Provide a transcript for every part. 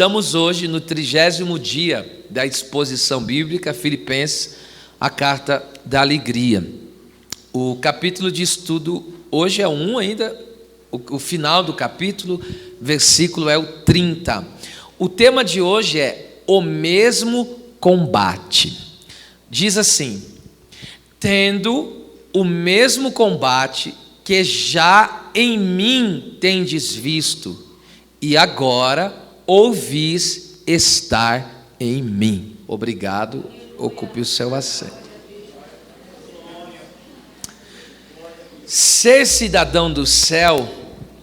Estamos hoje no 30º dia da exposição bíblica, Filipenses, a carta da alegria. O capítulo de estudo hoje é ainda, o final do capítulo, versículo é o 30. O tema de hoje é o mesmo combate. Diz assim: tendo o mesmo combate que já em mim tendes visto, e agora ouvis estar em mim. Obrigado, ocupe o seu assento. Ser cidadão do céu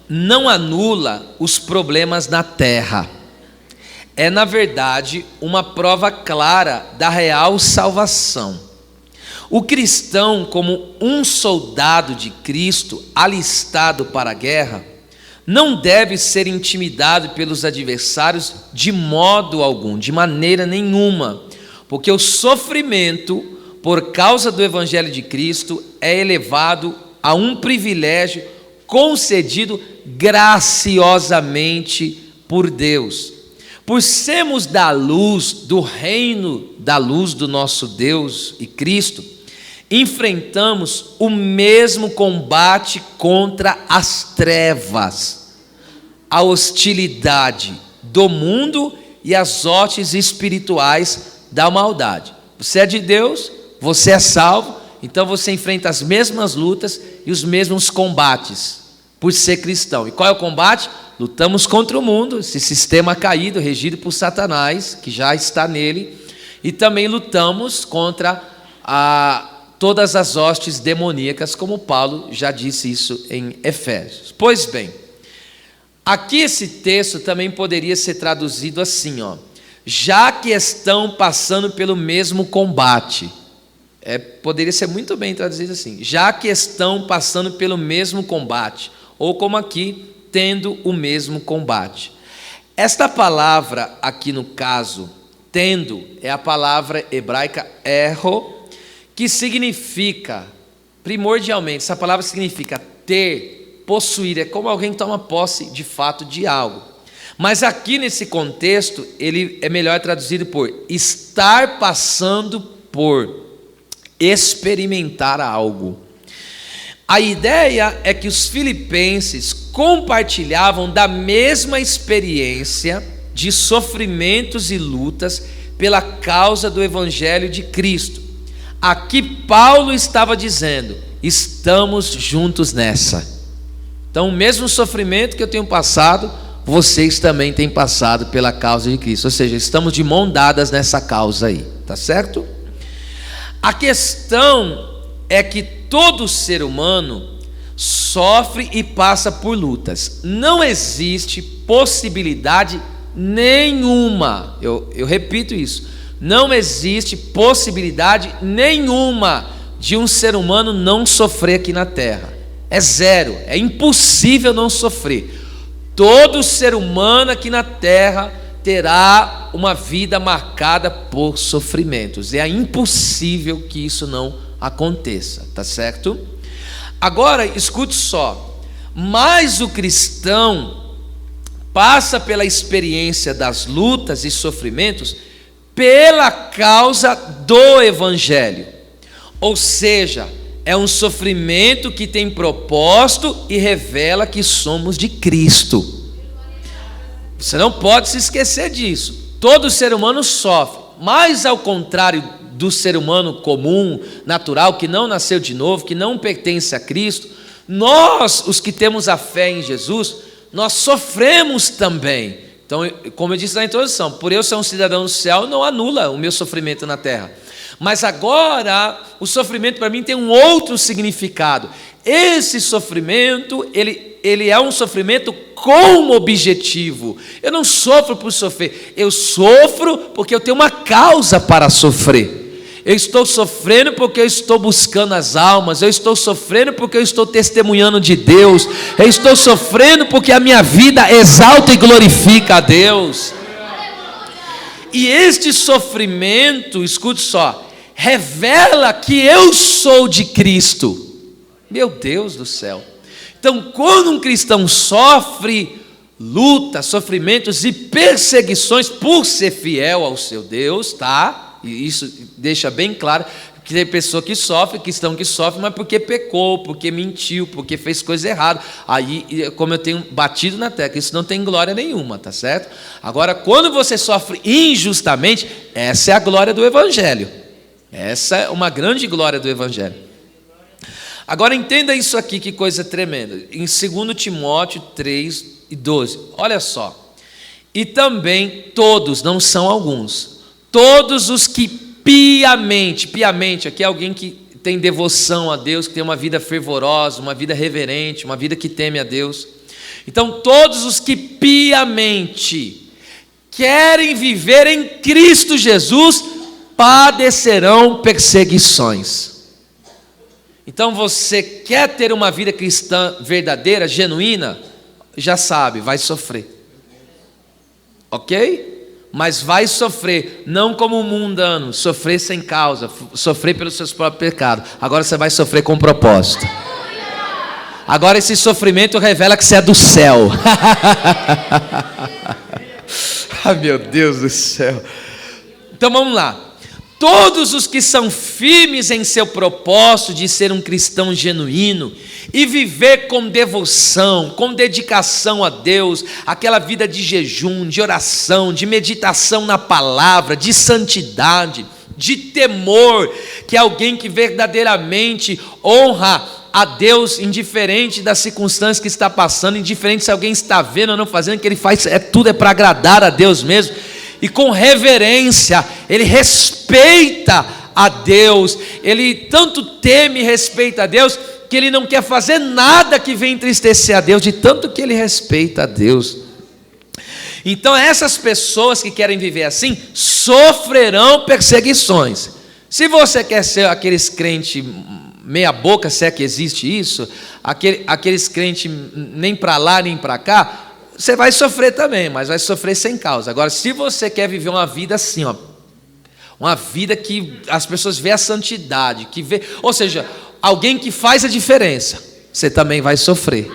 não anula os problemas na terra. É, na verdade, uma prova clara da real salvação. O cristão, como um soldado de Cristo alistado para a guerra, não deve ser intimidado pelos adversários de modo algum, de maneira nenhuma, porque o sofrimento por causa do Evangelho de Cristo é elevado a um privilégio concedido graciosamente por Deus. Por sermos da luz, do reino da luz do nosso Deus e Cristo, enfrentamos o mesmo combate contra as trevas, a hostilidade do mundo e as hostes espirituais da maldade. Você é de Deus, você é salvo, então você enfrenta as mesmas lutas e os mesmos combates por ser cristão. E qual é o combate? Lutamos contra o mundo, esse sistema caído, regido por Satanás, que já está nele, e também lutamos contra todas as hostes demoníacas, como Paulo já disse isso em Efésios. Pois bem, aqui esse texto também poderia ser traduzido assim, já que estão passando pelo mesmo combate. Poderia ser muito bem traduzido assim, já que estão passando pelo mesmo combate, ou como aqui, tendo o mesmo combate. Esta palavra aqui no caso, tendo, é a palavra hebraica erro, que significa, primordialmente, essa palavra significa ter, possuir, é como alguém que toma posse de fato de algo. Mas aqui nesse contexto, ele é melhor traduzido por estar passando por, experimentar algo. A ideia é que os filipenses compartilhavam da mesma experiência de sofrimentos e lutas pela causa do Evangelho de Cristo. Aqui Paulo estava dizendo, estamos juntos nessa. Então o mesmo sofrimento que eu tenho passado, vocês também têm passado pela causa de Cristo. Ou seja, estamos de mão dadas nessa causa aí, tá certo? A questão é que todo ser humano sofre e passa por lutas. Não existe possibilidade nenhuma, eu repito isso, não existe possibilidade nenhuma de um ser humano não sofrer aqui na terra. É zero, é impossível não sofrer. Todo ser humano aqui na terra terá uma vida marcada por sofrimentos. É impossível que isso não aconteça, tá certo? Agora, escute só, mas o cristão passa pela experiência das lutas e sofrimentos pela causa do Evangelho, ou seja, é um sofrimento que tem propósito e revela que somos de Cristo. Você não pode se esquecer disso. Todo ser humano sofre, mas ao contrário do ser humano comum, natural, que não nasceu de novo, que não pertence a Cristo, nós, os que temos a fé em Jesus, nós sofremos também. Então, como eu disse na introdução, por eu ser um cidadão do céu, não anula o meu sofrimento na terra. Mas agora, o sofrimento para mim tem um outro significado. Esse sofrimento, ele é um sofrimento com objetivo. Eu não sofro por sofrer, eu sofro porque eu tenho uma causa para sofrer. Eu estou sofrendo porque eu estou buscando as almas, eu estou sofrendo porque eu estou testemunhando de Deus, eu estou sofrendo porque a minha vida exalta e glorifica a Deus. E este sofrimento, escute só, revela que eu sou de Cristo. Meu Deus do céu. Então, quando um cristão sofre, lutas, sofrimentos e perseguições por ser fiel ao seu Deus, tá? E isso deixa bem claro que tem pessoa que sofre, cristão que sofre, mas porque pecou, porque mentiu, porque fez coisa errada. Aí, como eu tenho batido na tecla, isso não tem glória nenhuma, tá certo? Agora, quando você sofre injustamente, essa é a glória do Evangelho. Essa é uma grande glória do Evangelho. Agora entenda isso aqui, que coisa tremenda. Em 2 Timóteo 3:12, olha só. E também todos, não são alguns, todos os que piamente, aqui é alguém que tem devoção a Deus, que tem uma vida fervorosa, uma vida reverente, uma vida que teme a Deus. Então todos os que piamente querem viver em Cristo Jesus padecerão perseguições. Então você quer ter uma vida cristã verdadeira, genuína? Já sabe, vai sofrer. Ok? Mas vai sofrer, não como um mundano, sofrer sem causa, sofrer pelos seus próprios pecados. Agora você vai sofrer com propósito. Agora esse sofrimento revela que você é do céu. Ah, meu Deus do céu. Então vamos lá. Todos os que são firmes em seu propósito de ser um cristão genuíno e viver com devoção, com dedicação a Deus, aquela vida de jejum, de oração, de meditação na palavra, de santidade, de temor, que é alguém que verdadeiramente honra a Deus, indiferente das circunstâncias que está passando, indiferente se alguém está vendo ou não fazendo, que ele faz, tudo é para agradar a Deus mesmo. E com reverência, ele respeita a Deus, ele tanto teme e respeita a Deus, que ele não quer fazer nada que venha entristecer a Deus, de tanto que ele respeita a Deus. Então essas pessoas que querem viver assim, sofrerão perseguições. Se você quer ser aqueles crentes meia boca, se é que existe isso, aqueles crentes nem para lá nem para cá, você vai sofrer também, mas vai sofrer sem causa. Agora, se você quer viver uma vida assim, ó, uma vida que as pessoas veem a santidade, que vê, ou seja, alguém que faz a diferença, você também vai sofrer,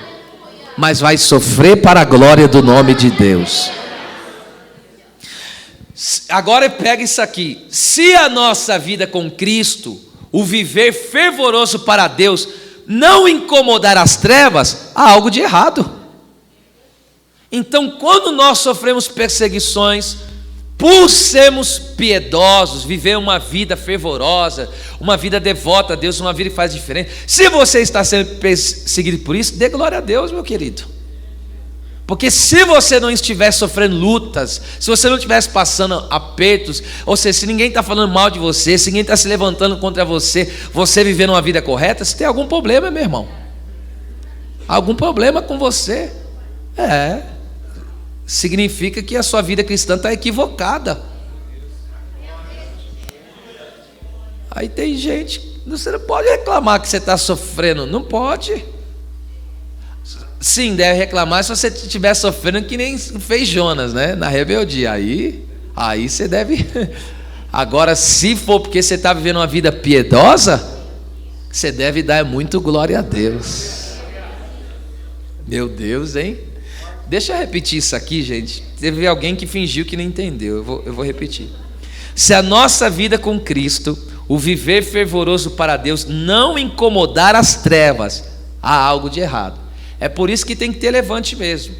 mas vai sofrer para a glória do nome de Deus. Agora pega isso aqui: se a nossa vida com Cristo, o viver fervoroso para Deus, não incomodar as trevas, há algo de errado. Então, quando nós sofremos perseguições, por sermos piedosos, viver uma vida fervorosa, uma vida devota a Deus, uma vida que faz diferença, se você está sendo perseguido por isso, dê glória a Deus, meu querido. Porque se você não estiver sofrendo lutas, se você não estivesse passando apertos, ou seja, se ninguém está falando mal de você, se ninguém está se levantando contra você, você vivendo uma vida correta, você tem algum problema, meu irmão. Algum problema com você. Significa que a sua vida cristã está equivocada. Aí tem gente, você não pode reclamar que você está sofrendo, não pode. Sim, deve reclamar se você estiver sofrendo que nem fez Jonas, né? Na rebeldia, aí você deve. Agora, se for porque você está vivendo uma vida piedosa, você deve dar muito glória a Deus. Meu Deus, hein? Deixa eu repetir isso aqui, gente. Teve alguém que fingiu que não entendeu. Eu vou repetir. Se a nossa vida com Cristo, o viver fervoroso para Deus, não incomodar as trevas, há algo de errado. É por isso que tem que ter levante mesmo.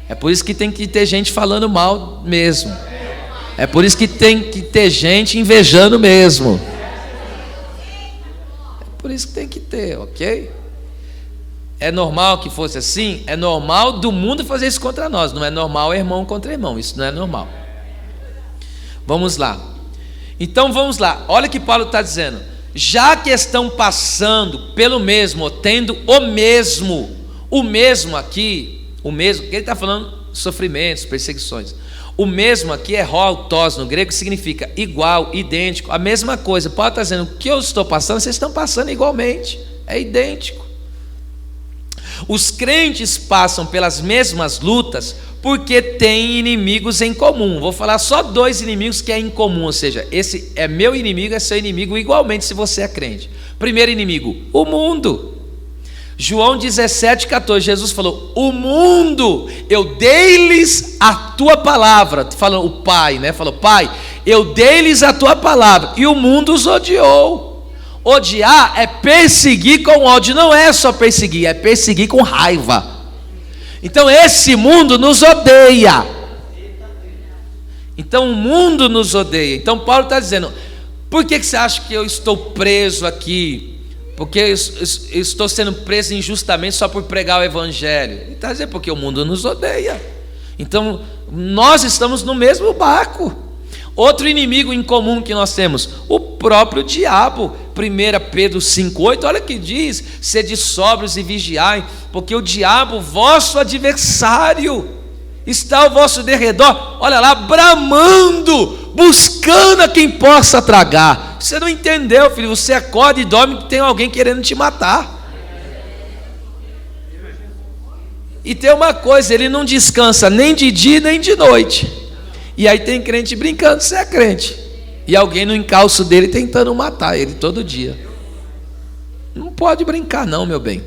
É por isso que tem que ter gente falando mal mesmo. É por isso que tem que ter gente invejando mesmo. É por isso que tem que ter, ok? É normal que fosse assim? É normal do mundo fazer isso contra nós. Não é normal irmão contra irmão. Isso não é normal. Vamos lá. Então vamos lá. Olha o que Paulo está dizendo. Já que estão passando pelo mesmo, tendo o mesmo aqui, ele está falando sofrimentos, perseguições. O mesmo aqui é hoautos no grego, que significa igual, idêntico, a mesma coisa. Paulo está dizendo, o que eu estou passando, vocês estão passando igualmente. É idêntico. Os crentes passam pelas mesmas lutas porque têm inimigos em comum. Vou falar só 2 inimigos que é em comum, ou seja, esse é meu inimigo, é seu inimigo igualmente se você é crente. Primeiro inimigo, o mundo. João 17,14, Jesus falou: o mundo, eu dei-lhes a tua palavra. Falando o Pai, né? Falou: Pai, eu dei-lhes a tua palavra, e o mundo os odiou. Odiar é perseguir com ódio, não é só perseguir, é perseguir com raiva. Então esse mundo nos odeia. Então o mundo nos odeia. Então Paulo está dizendo: por que você acha que eu estou preso aqui? Porque eu estou sendo preso injustamente só por pregar o evangelho. Ele está dizendo: porque o mundo nos odeia. Então nós estamos no mesmo barco. Outro inimigo em comum que nós temos, o próprio diabo. 1 Pedro 5,8, olha o que diz: sede sóbrios e vigiai, porque o diabo, vosso adversário, está ao vosso derredor, olha lá, bramando, buscando a quem possa tragar. Você não entendeu, filho? Você acorda e dorme que tem alguém querendo te matar. E tem uma coisa, ele não descansa nem de dia nem de noite. E aí tem crente brincando, você é crente, e alguém no encalço dele tentando matar ele todo dia. Não pode brincar não, meu bem.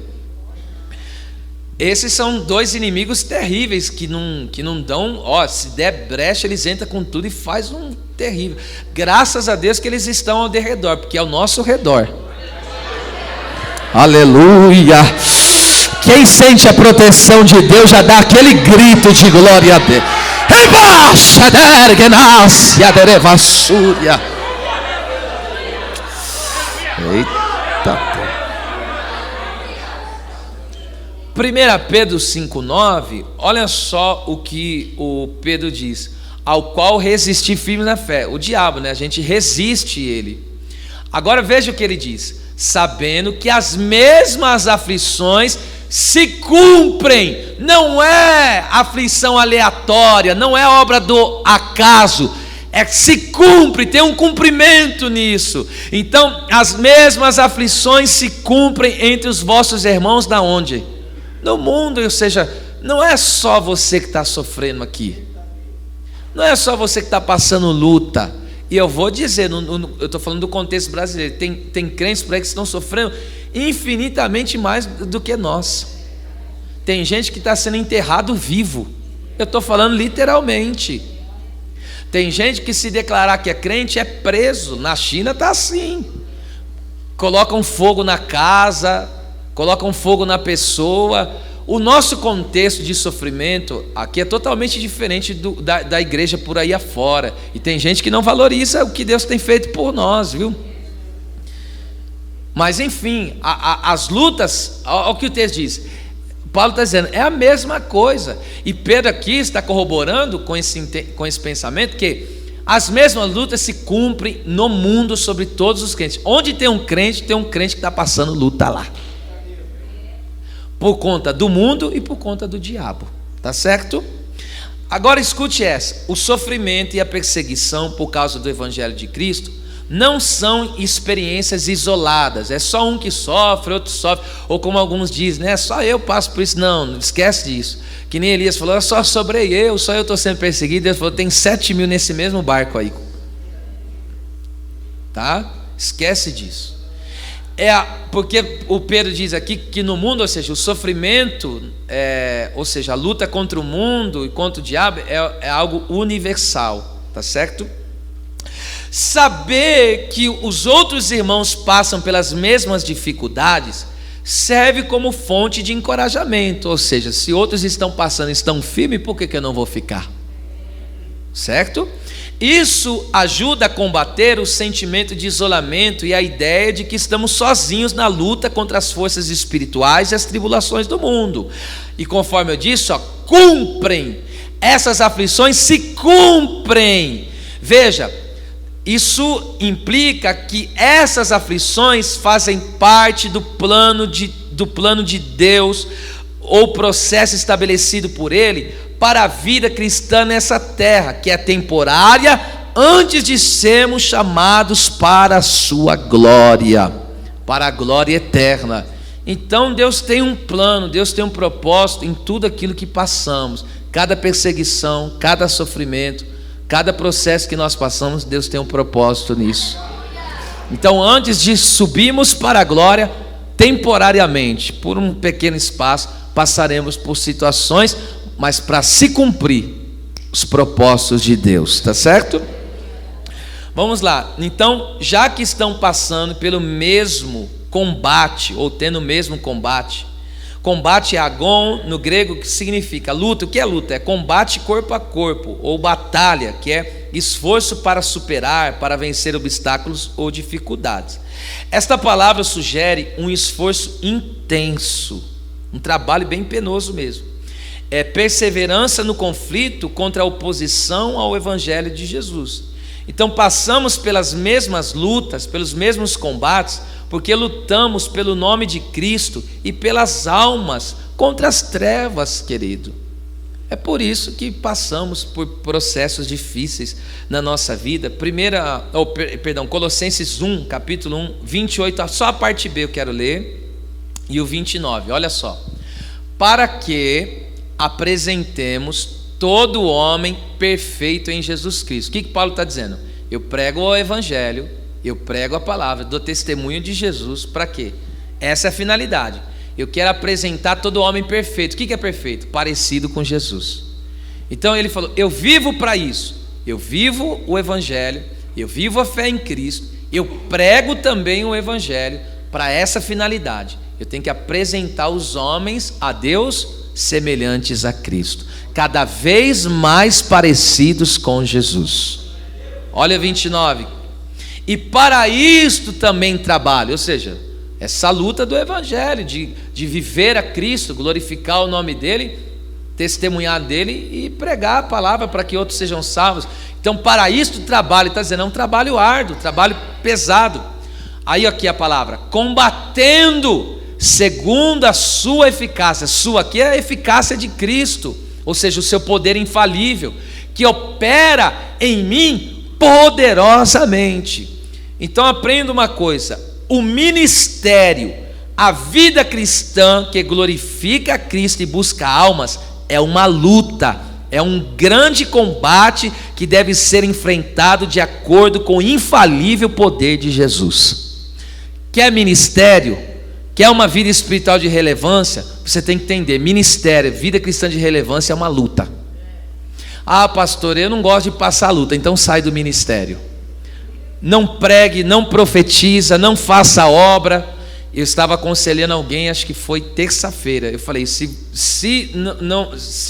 Esses são dois inimigos terríveis que não dão, se der brecha eles entram com tudo e faz um terrível. Graças a Deus que eles estão ao derredor, porque é ao nosso redor. Aleluia! Quem sente a proteção de Deus já dá aquele grito de glória a Deus. Rebaixa, dergenácia, derevassúria. Eita. 1 Pedro 5,9, olha só o que o Pedro diz: ao qual resistir firme na fé. O diabo, né? A gente resiste ele. Agora veja o que ele diz: sabendo que as mesmas aflições se cumprem. Não é aflição aleatória, não é obra do acaso, é que se cumpre, tem um cumprimento nisso. Então as mesmas aflições se cumprem entre os vossos irmãos da onde? No mundo. Ou seja, não é só você que está sofrendo aqui, não é só você que está passando luta. E eu vou dizer, eu estou falando do contexto brasileiro, tem crentes por aí que estão sofrendo infinitamente mais do que nós. Tem gente que está sendo enterrado vivo, eu estou falando literalmente. Tem gente que, se declarar que é crente, é preso. Na China está assim, colocam fogo na casa, colocam fogo na pessoa. O nosso contexto de sofrimento aqui é totalmente diferente da igreja por aí afora. E tem gente que não valoriza o que Deus tem feito por nós, viu? Mas enfim, as lutas, olha o que o texto diz. Paulo está dizendo, é a mesma coisa. E Pedro aqui está corroborando com esse pensamento, que as mesmas lutas se cumprem no mundo sobre todos os crentes. Onde tem um crente que está passando luta lá, por conta do mundo e por conta do diabo, tá certo? Agora escute essa: o sofrimento e a perseguição por causa do evangelho de Cristo não são experiências isoladas, é só um que sofre, outro sofre, ou como alguns dizem, né? Só eu passo por isso. Não esquece disso. Que nem Elias falou: só sobrei eu, só eu estou sendo perseguido. Deus falou: tem 7 mil nesse mesmo barco aí, tá? Esquece disso. Porque o Pedro diz aqui que no mundo, ou seja, o sofrimento, ou seja, a luta contra o mundo e contra o diabo é algo universal, tá certo? Saber que os outros irmãos passam pelas mesmas dificuldades serve como fonte de encorajamento. Ou seja, se outros estão passando, estão firmes, por que eu não vou ficar? Certo? Isso ajuda a combater o sentimento de isolamento e a ideia de que estamos sozinhos na luta contra as forças espirituais e as tribulações do mundo. E conforme eu disse, cumprem. Essas aflições se cumprem. Veja, isso implica que essas aflições fazem parte do plano de Deus, ou processo estabelecido por Ele para a vida cristã nessa terra, que é temporária, antes de sermos chamados para a sua glória, para a glória eterna. Então Deus tem um plano, Deus tem um propósito em tudo aquilo que passamos. Cada perseguição, cada sofrimento, cada processo que nós passamos, Deus tem um propósito nisso. Então, antes de subirmos para a glória, temporariamente, por um pequeno espaço, passaremos por situações, mas para se cumprir os propósitos de Deus, tá certo? Vamos lá. Então, já que estão passando pelo mesmo combate, ou tendo o mesmo combate, combate é agon no grego, que significa luta. O que é luta? É combate corpo a corpo, ou batalha, que é esforço para superar, para vencer obstáculos ou dificuldades. Esta palavra sugere um esforço intenso, um trabalho bem penoso mesmo. É perseverança no conflito contra a oposição ao Evangelho de Jesus. Então passamos pelas mesmas lutas, pelos mesmos combates, porque lutamos pelo nome de Cristo e pelas almas contra as trevas, querido. É por isso que passamos por processos difíceis na nossa vida. Colossenses 1, capítulo 1, 28, só a parte B eu quero ler, e o 29, olha só. Para que apresentemos todo homem perfeito em Jesus Cristo. O que Paulo está dizendo? Eu prego o Evangelho, eu prego a palavra, dou testemunho de Jesus. Para quê? Essa é a finalidade. Eu quero apresentar todo homem perfeito. O que é perfeito? Parecido com Jesus. Então ele falou, eu vivo para isso. Eu vivo o Evangelho, eu vivo a fé em Cristo, eu prego também o Evangelho para essa finalidade. Eu tenho que apresentar os homens a Deus semelhantes a Cristo, cada vez mais parecidos com Jesus. Olha 29. E para isto também trabalho, ou seja, essa luta do Evangelho, de viver a Cristo, glorificar o nome dEle, testemunhar dEle e pregar a palavra para que outros sejam salvos. Então para isto trabalho, está dizendo, é um trabalho árduo, trabalho pesado. Aí aqui a palavra, combatendo segundo a sua eficácia. Sua aqui é a eficácia de Cristo, ou seja, o seu poder infalível, que opera em mim poderosamente. Então aprenda uma coisa, o ministério, a vida cristã que glorifica a Cristo e busca almas, é uma luta, é um grande combate que deve ser enfrentado de acordo com o infalível poder de Jesus. Quer ministério? Quer uma vida espiritual de relevância? Você tem que entender, ministério, vida cristã de relevância é uma luta. Ah, pastor, eu não gosto de passar luta, então sai do ministério. Não pregue, não profetiza, não faça obra. Eu estava aconselhando alguém, acho que foi terça-feira. Eu falei, se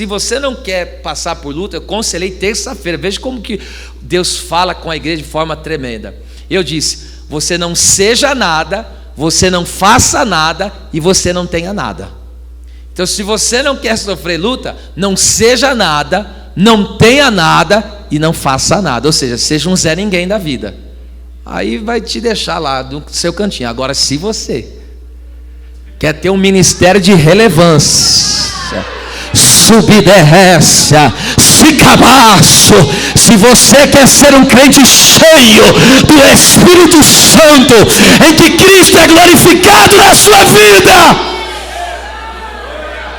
você não quer passar por luta, eu aconselhei terça-feira. Veja como que Deus fala com a igreja de forma tremenda. Eu disse, você não seja nada, você não faça nada e você não tenha nada. Então se você não quer sofrer luta, não seja nada, não tenha nada e não faça nada. Ou seja, seja um Zé Ninguém da vida. Aí vai te deixar lá no seu cantinho. Agora, se você quer ter um ministério de relevância, subderrécia, cicabaço, se você quer ser um crente cheio do Espírito Santo, em que Cristo é glorificado na sua vida.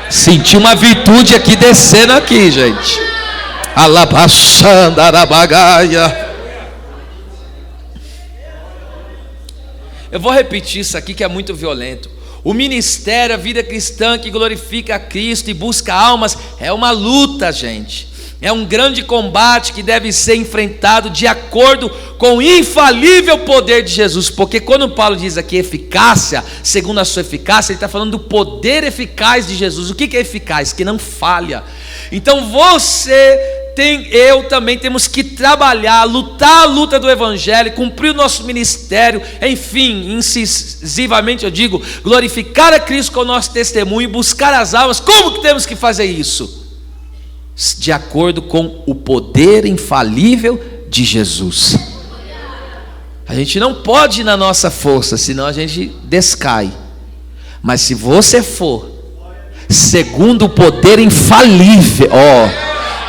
Senti uma virtude aqui descendo aqui, gente. Alabaxandarabagaia. Eu vou repetir isso aqui que é muito violento. O ministério, a vida cristã que glorifica a Cristo e busca almas, é uma luta, gente. É um grande combate que deve ser enfrentado de acordo com o infalível poder de Jesus. Porque quando Paulo diz aqui eficácia, segundo a sua eficácia, ele está falando do poder eficaz de Jesus. O que é eficaz? Que não falha. Então eu também temos que trabalhar, lutar a luta do Evangelho, cumprir o nosso ministério, enfim, incisivamente eu digo, glorificar a Cristo com o nosso testemunho, buscar as almas. Como que temos que fazer isso? De acordo com o poder infalível de Jesus. A gente não pode ir na nossa força, senão a gente descai. Mas se você for segundo o poder infalível,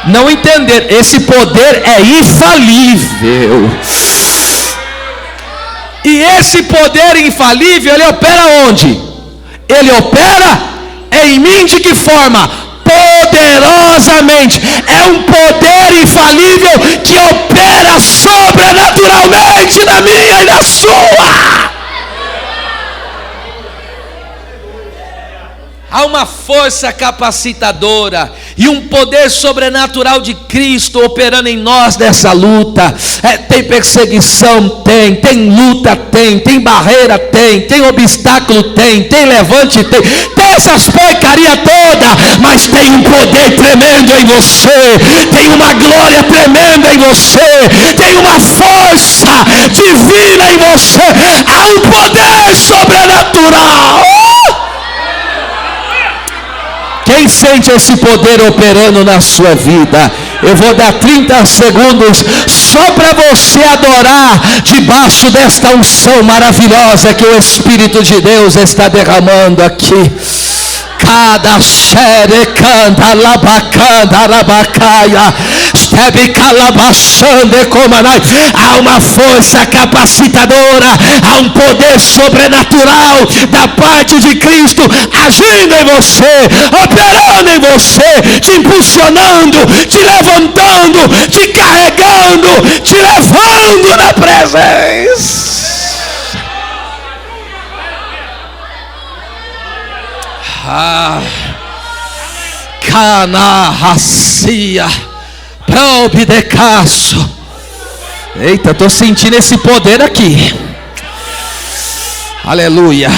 não entender, esse poder é infalível. E esse poder infalível, ele opera onde? Ele opera em mim de que forma? Poderosamente. É um poder infalível que opera sobrenaturalmente na minha e na sua. uma força capacitadora e um poder sobrenatural de Cristo operando em nós nessa luta. Tem perseguição? Tem luta? Tem barreira? Tem obstáculo? Tem levante? Tem essas porcaria toda, mas tem um poder tremendo em você, tem uma glória tremenda em você, tem uma força divina em você, há um poder sobrenatural. Quem sente esse poder operando na sua vida? Eu vou dar 30 segundos só para você adorar debaixo desta unção maravilhosa que o Espírito de Deus está derramando aqui. Cada xere canta labacanda arabacaia, estebe calabachande comanai. Há uma força capacitadora, há um poder sobrenatural da parte de Cristo agindo em você, operando em você, te impulsionando, te levantando, te carregando, te levando na presença. Cana racia probidecaço. Eita, estou sentindo esse poder aqui. Aleluia.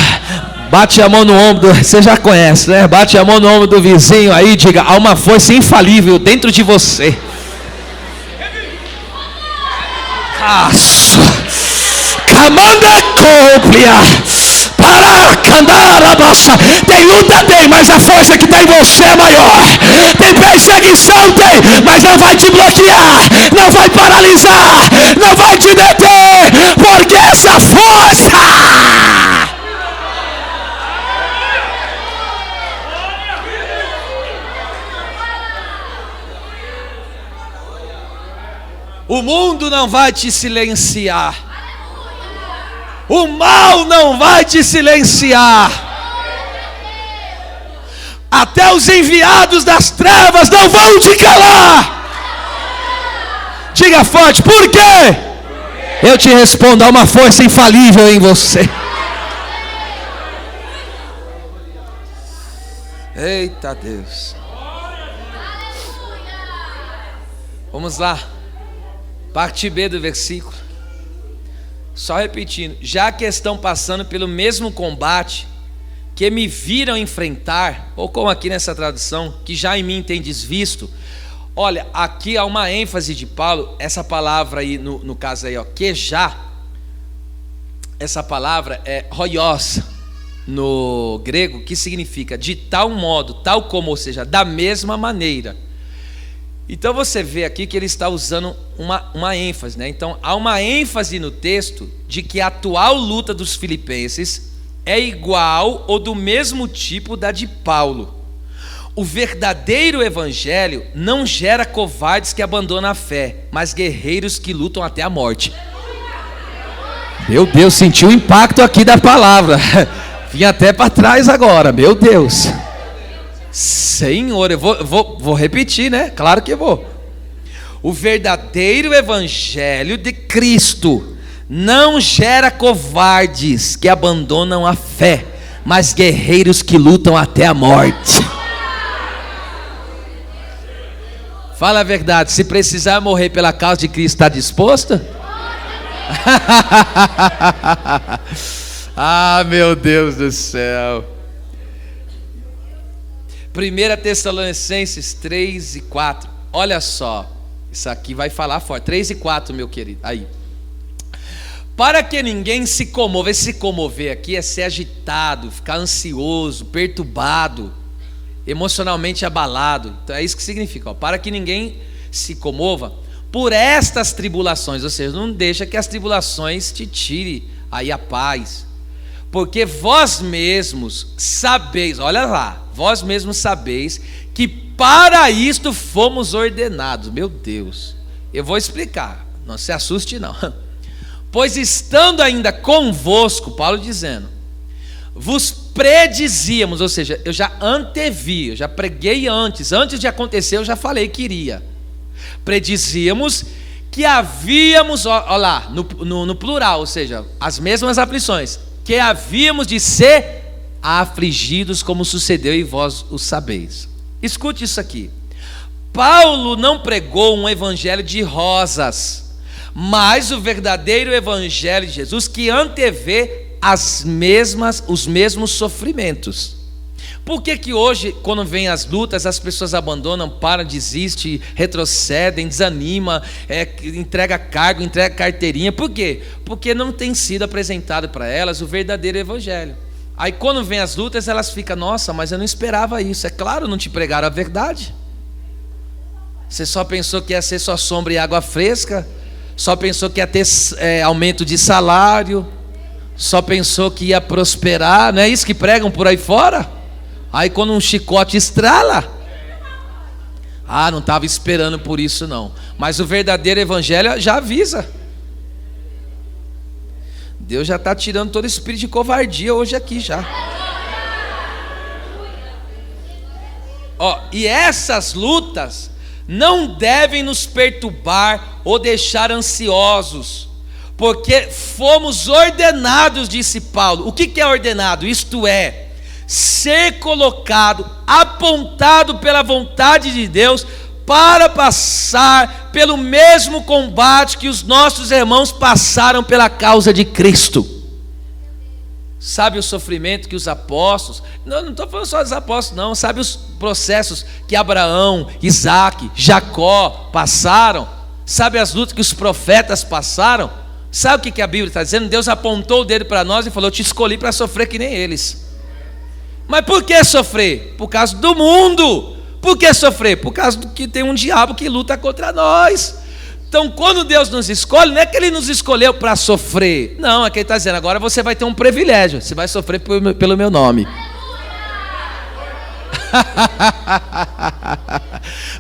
Bate a mão no ombro, você já conhece, né? Bate a mão no ombro do vizinho aí, diga: há uma força infalível dentro de você. Caço. Camanda cópia. Tem luta, mas a força que tem em você é maior. Tem perseguição, mas não vai te bloquear, não vai paralisar, não vai te deter, porque essa força o mundo não vai te silenciar. O mal não vai te silenciar. Até os enviados das trevas não vão te calar. Diga forte: por quê? Eu te respondo: há uma força infalível em você. Eita Deus. Vamos lá. Parte B do versículo. Só repetindo: já que estão passando pelo mesmo combate que me viram enfrentar, ou como aqui nessa tradução, que já em mim tendes visto. Olha, aqui há uma ênfase de Paulo, essa palavra aí, no caso aí, ó, que já, essa palavra é hoios, no grego, que significa de tal modo, tal como, ou seja, da mesma maneira. Então você vê aqui que ele está usando uma ênfase, né? Então há uma ênfase no texto de que a atual luta dos filipenses é igual ou do mesmo tipo da de Paulo. O verdadeiro evangelho não gera covardes que abandonam a fé, mas guerreiros que lutam até a morte. Meu Deus, senti o impacto aqui da palavra. Vim até para trás agora, meu Deus. Senhor, eu vou repetir, né? Claro que vou. O verdadeiro evangelho de Cristo não gera covardes que abandonam a fé, mas guerreiros que lutam até a morte. Fala a verdade, se precisar morrer pela causa de Cristo, está disposto? Ah, meu Deus do céu. 1 Tessalonicenses 3 e 4. Olha só, isso aqui vai falar forte. 3 e 4, meu querido. Aí. Para que ninguém se comova. Esse se comover aqui é ser agitado, ficar ansioso, perturbado, emocionalmente abalado. Então é isso que significa, ó. Para que ninguém se comova por estas tribulações. Ou seja, não deixa que as tribulações te tire aí a paz. Porque vós mesmos sabeis, olha lá, vós mesmos sabeis que para isto fomos ordenados. Meu Deus, eu vou explicar, não se assuste não. Pois estando ainda convosco, Paulo dizendo, vos predizíamos, ou seja, eu já antevi, eu já preguei antes de acontecer eu já falei que iria. Predizíamos que havíamos, olha lá, no plural, ou seja, as mesmas aflições, que havíamos de ser a afligidos, como sucedeu e vós o sabeis. Escute isso aqui. Paulo não pregou um evangelho de rosas, mas o verdadeiro evangelho de Jesus, que antevê os mesmos sofrimentos. Por que hoje, quando vem as lutas, as pessoas abandonam, param, desistem, retrocedem, desanimam, entrega cargo, entrega carteirinha? Por quê? Porque não tem sido apresentado para elas o verdadeiro evangelho. Aí quando vem as lutas, elas ficam: nossa, mas eu não esperava isso. É claro, não te pregaram a verdade. Você só pensou que ia ser só sombra e água fresca, só pensou que ia ter aumento de salário, só pensou que ia prosperar. Não é isso que pregam por aí fora? Aí quando um chicote estrala, não estava esperando por isso não. Mas o verdadeiro evangelho já avisa. Deus já está tirando todo espírito de covardia hoje aqui já. E essas lutas não devem nos perturbar ou deixar ansiosos, porque fomos ordenados, disse Paulo. O que é ordenado? Isto é, ser colocado, apontado pela vontade de Deus, para passar pelo mesmo combate que os nossos irmãos passaram pela causa de Cristo. Sabe o sofrimento que os apóstolos, não estou falando só dos apóstolos não, sabe os processos que Abraão, Isaac, Jacó passaram? Sabe as lutas que os profetas passaram? Sabe o que a Bíblia está dizendo? Deus apontou o dedo para nós e falou: eu te escolhi para sofrer que nem eles. Mas por que sofrer? Por causa do mundo. Por que sofrer? Por causa do que tem um diabo que luta contra nós. Então quando Deus nos escolhe, não é que Ele nos escolheu para sofrer. Não, é que Ele está dizendo: agora você vai ter um privilégio, você vai sofrer pelo meu nome.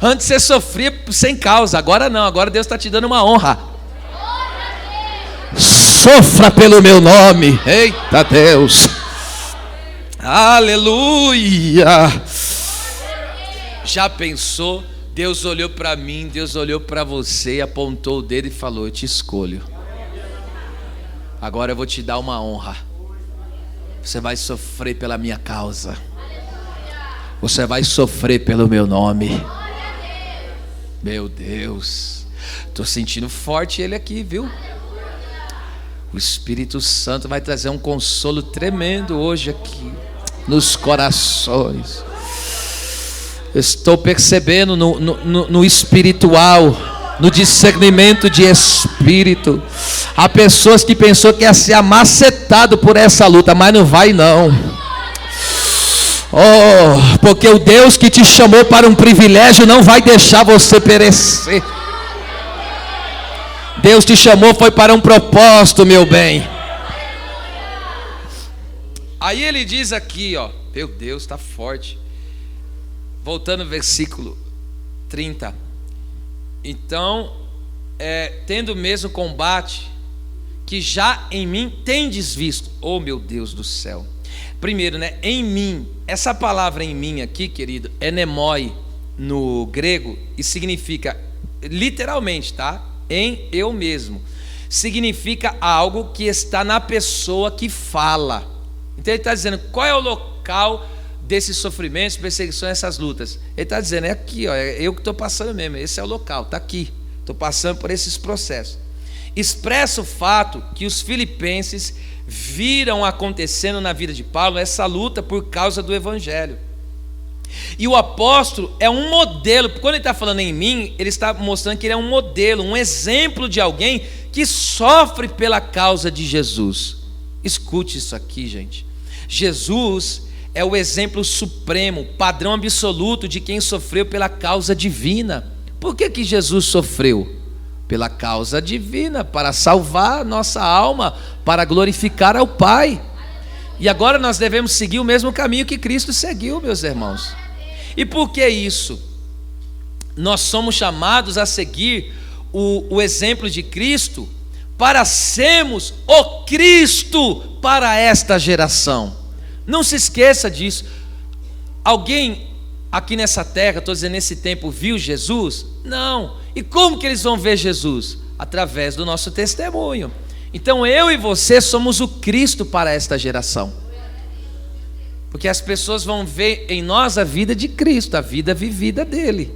Antes você sofria sem causa, agora não, agora Deus está te dando uma honra. Sofra pelo meu nome. Eita Deus. Aleluia. Já pensou? Deus olhou para mim, Deus olhou para você, apontou o dedo e falou: eu te escolho. Agora eu vou te dar uma honra. Você vai sofrer pela minha causa. Você vai sofrer pelo meu nome. Meu Deus, estou sentindo forte Ele aqui, viu? O Espírito Santo vai trazer um consolo tremendo hoje aqui nos corações. Estou percebendo no espiritual, no discernimento de espírito. Há pessoas que pensou que ia ser amacetado por essa luta, mas não vai não. Porque o Deus que te chamou para um privilégio não vai deixar você perecer. Deus te chamou foi para um propósito, meu bem. Aí ele diz aqui, meu Deus, está forte. Voltando ao versículo 30. Então, tendo o mesmo combate que já em mim tendes visto. Oh meu Deus do céu. Primeiro, em mim. Essa palavra em mim aqui, querido, é nemoi no grego e significa, literalmente, tá? Em eu mesmo. Significa algo que está na pessoa que fala. Então ele está dizendo, qual é o local desses sofrimentos, perseguições, essas lutas? Ele está dizendo, é aqui, é eu que estou passando mesmo, esse é o local, está aqui, estou passando por esses processos. Expressa o fato que os filipenses viram acontecendo na vida de Paulo essa luta por causa do evangelho. E o apóstolo é um modelo. Quando ele está falando em mim, ele está mostrando que ele é um modelo, um exemplo de alguém que sofre pela causa de Jesus. Escute isso aqui, gente. Jesus é o exemplo supremo, padrão absoluto de quem sofreu pela causa divina. Por que Jesus sofreu? Pela causa divina, para salvar nossa alma, para glorificar ao Pai. E agora nós devemos seguir o mesmo caminho que Cristo seguiu, meus irmãos. E por que isso? Nós somos chamados a seguir o exemplo de Cristo para sermos o Cristo para esta geração. Não se esqueça disso. Alguém aqui nessa terra, estou dizendo nesse tempo, viu Jesus? Não. E como que eles vão ver Jesus? Através do nosso testemunho. Então eu e você somos o Cristo para esta geração. Porque as pessoas vão ver em nós a vida de Cristo, a vida vivida dele.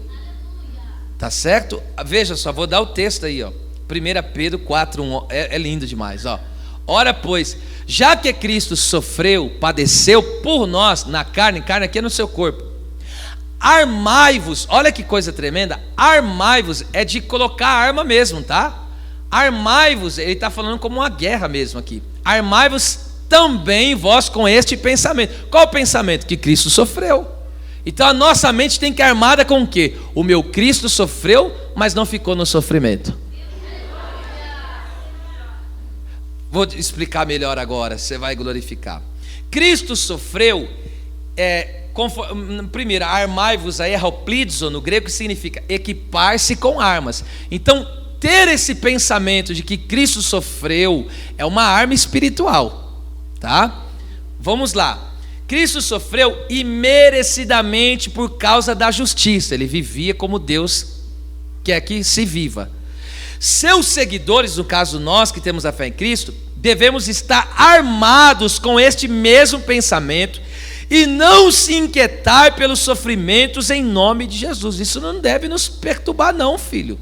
Tá certo? Veja só, vou dar o texto aí, ó. 1 Pedro 4:1, é lindo demais, ó. Ora, pois, já que Cristo sofreu, padeceu por nós na carne aqui é no seu corpo. Armai-vos, olha que coisa tremenda. Armai-vos é de colocar a arma mesmo, tá? Armai-vos, ele está falando como uma guerra mesmo aqui. Armai-vos também vós com este pensamento. Qual o pensamento? Que Cristo sofreu. Então a nossa mente tem que ir armada com o quê? O meu Cristo sofreu, mas não ficou no sofrimento. Vou explicar melhor agora, você vai glorificar. Cristo sofreu, primeiro, armai-vos aí, hoplidzo, no grego, que significa equipar-se com armas. Então, ter esse pensamento de que Cristo sofreu é uma arma espiritual. Tá? Vamos lá. Cristo sofreu imerecidamente por causa da justiça. Ele vivia como Deus quer que se viva. Seus seguidores, no caso nós que temos a fé em Cristo, devemos estar armados com este mesmo pensamento e não se inquietar pelos sofrimentos em nome de Jesus. Isso não deve nos perturbar não, filho.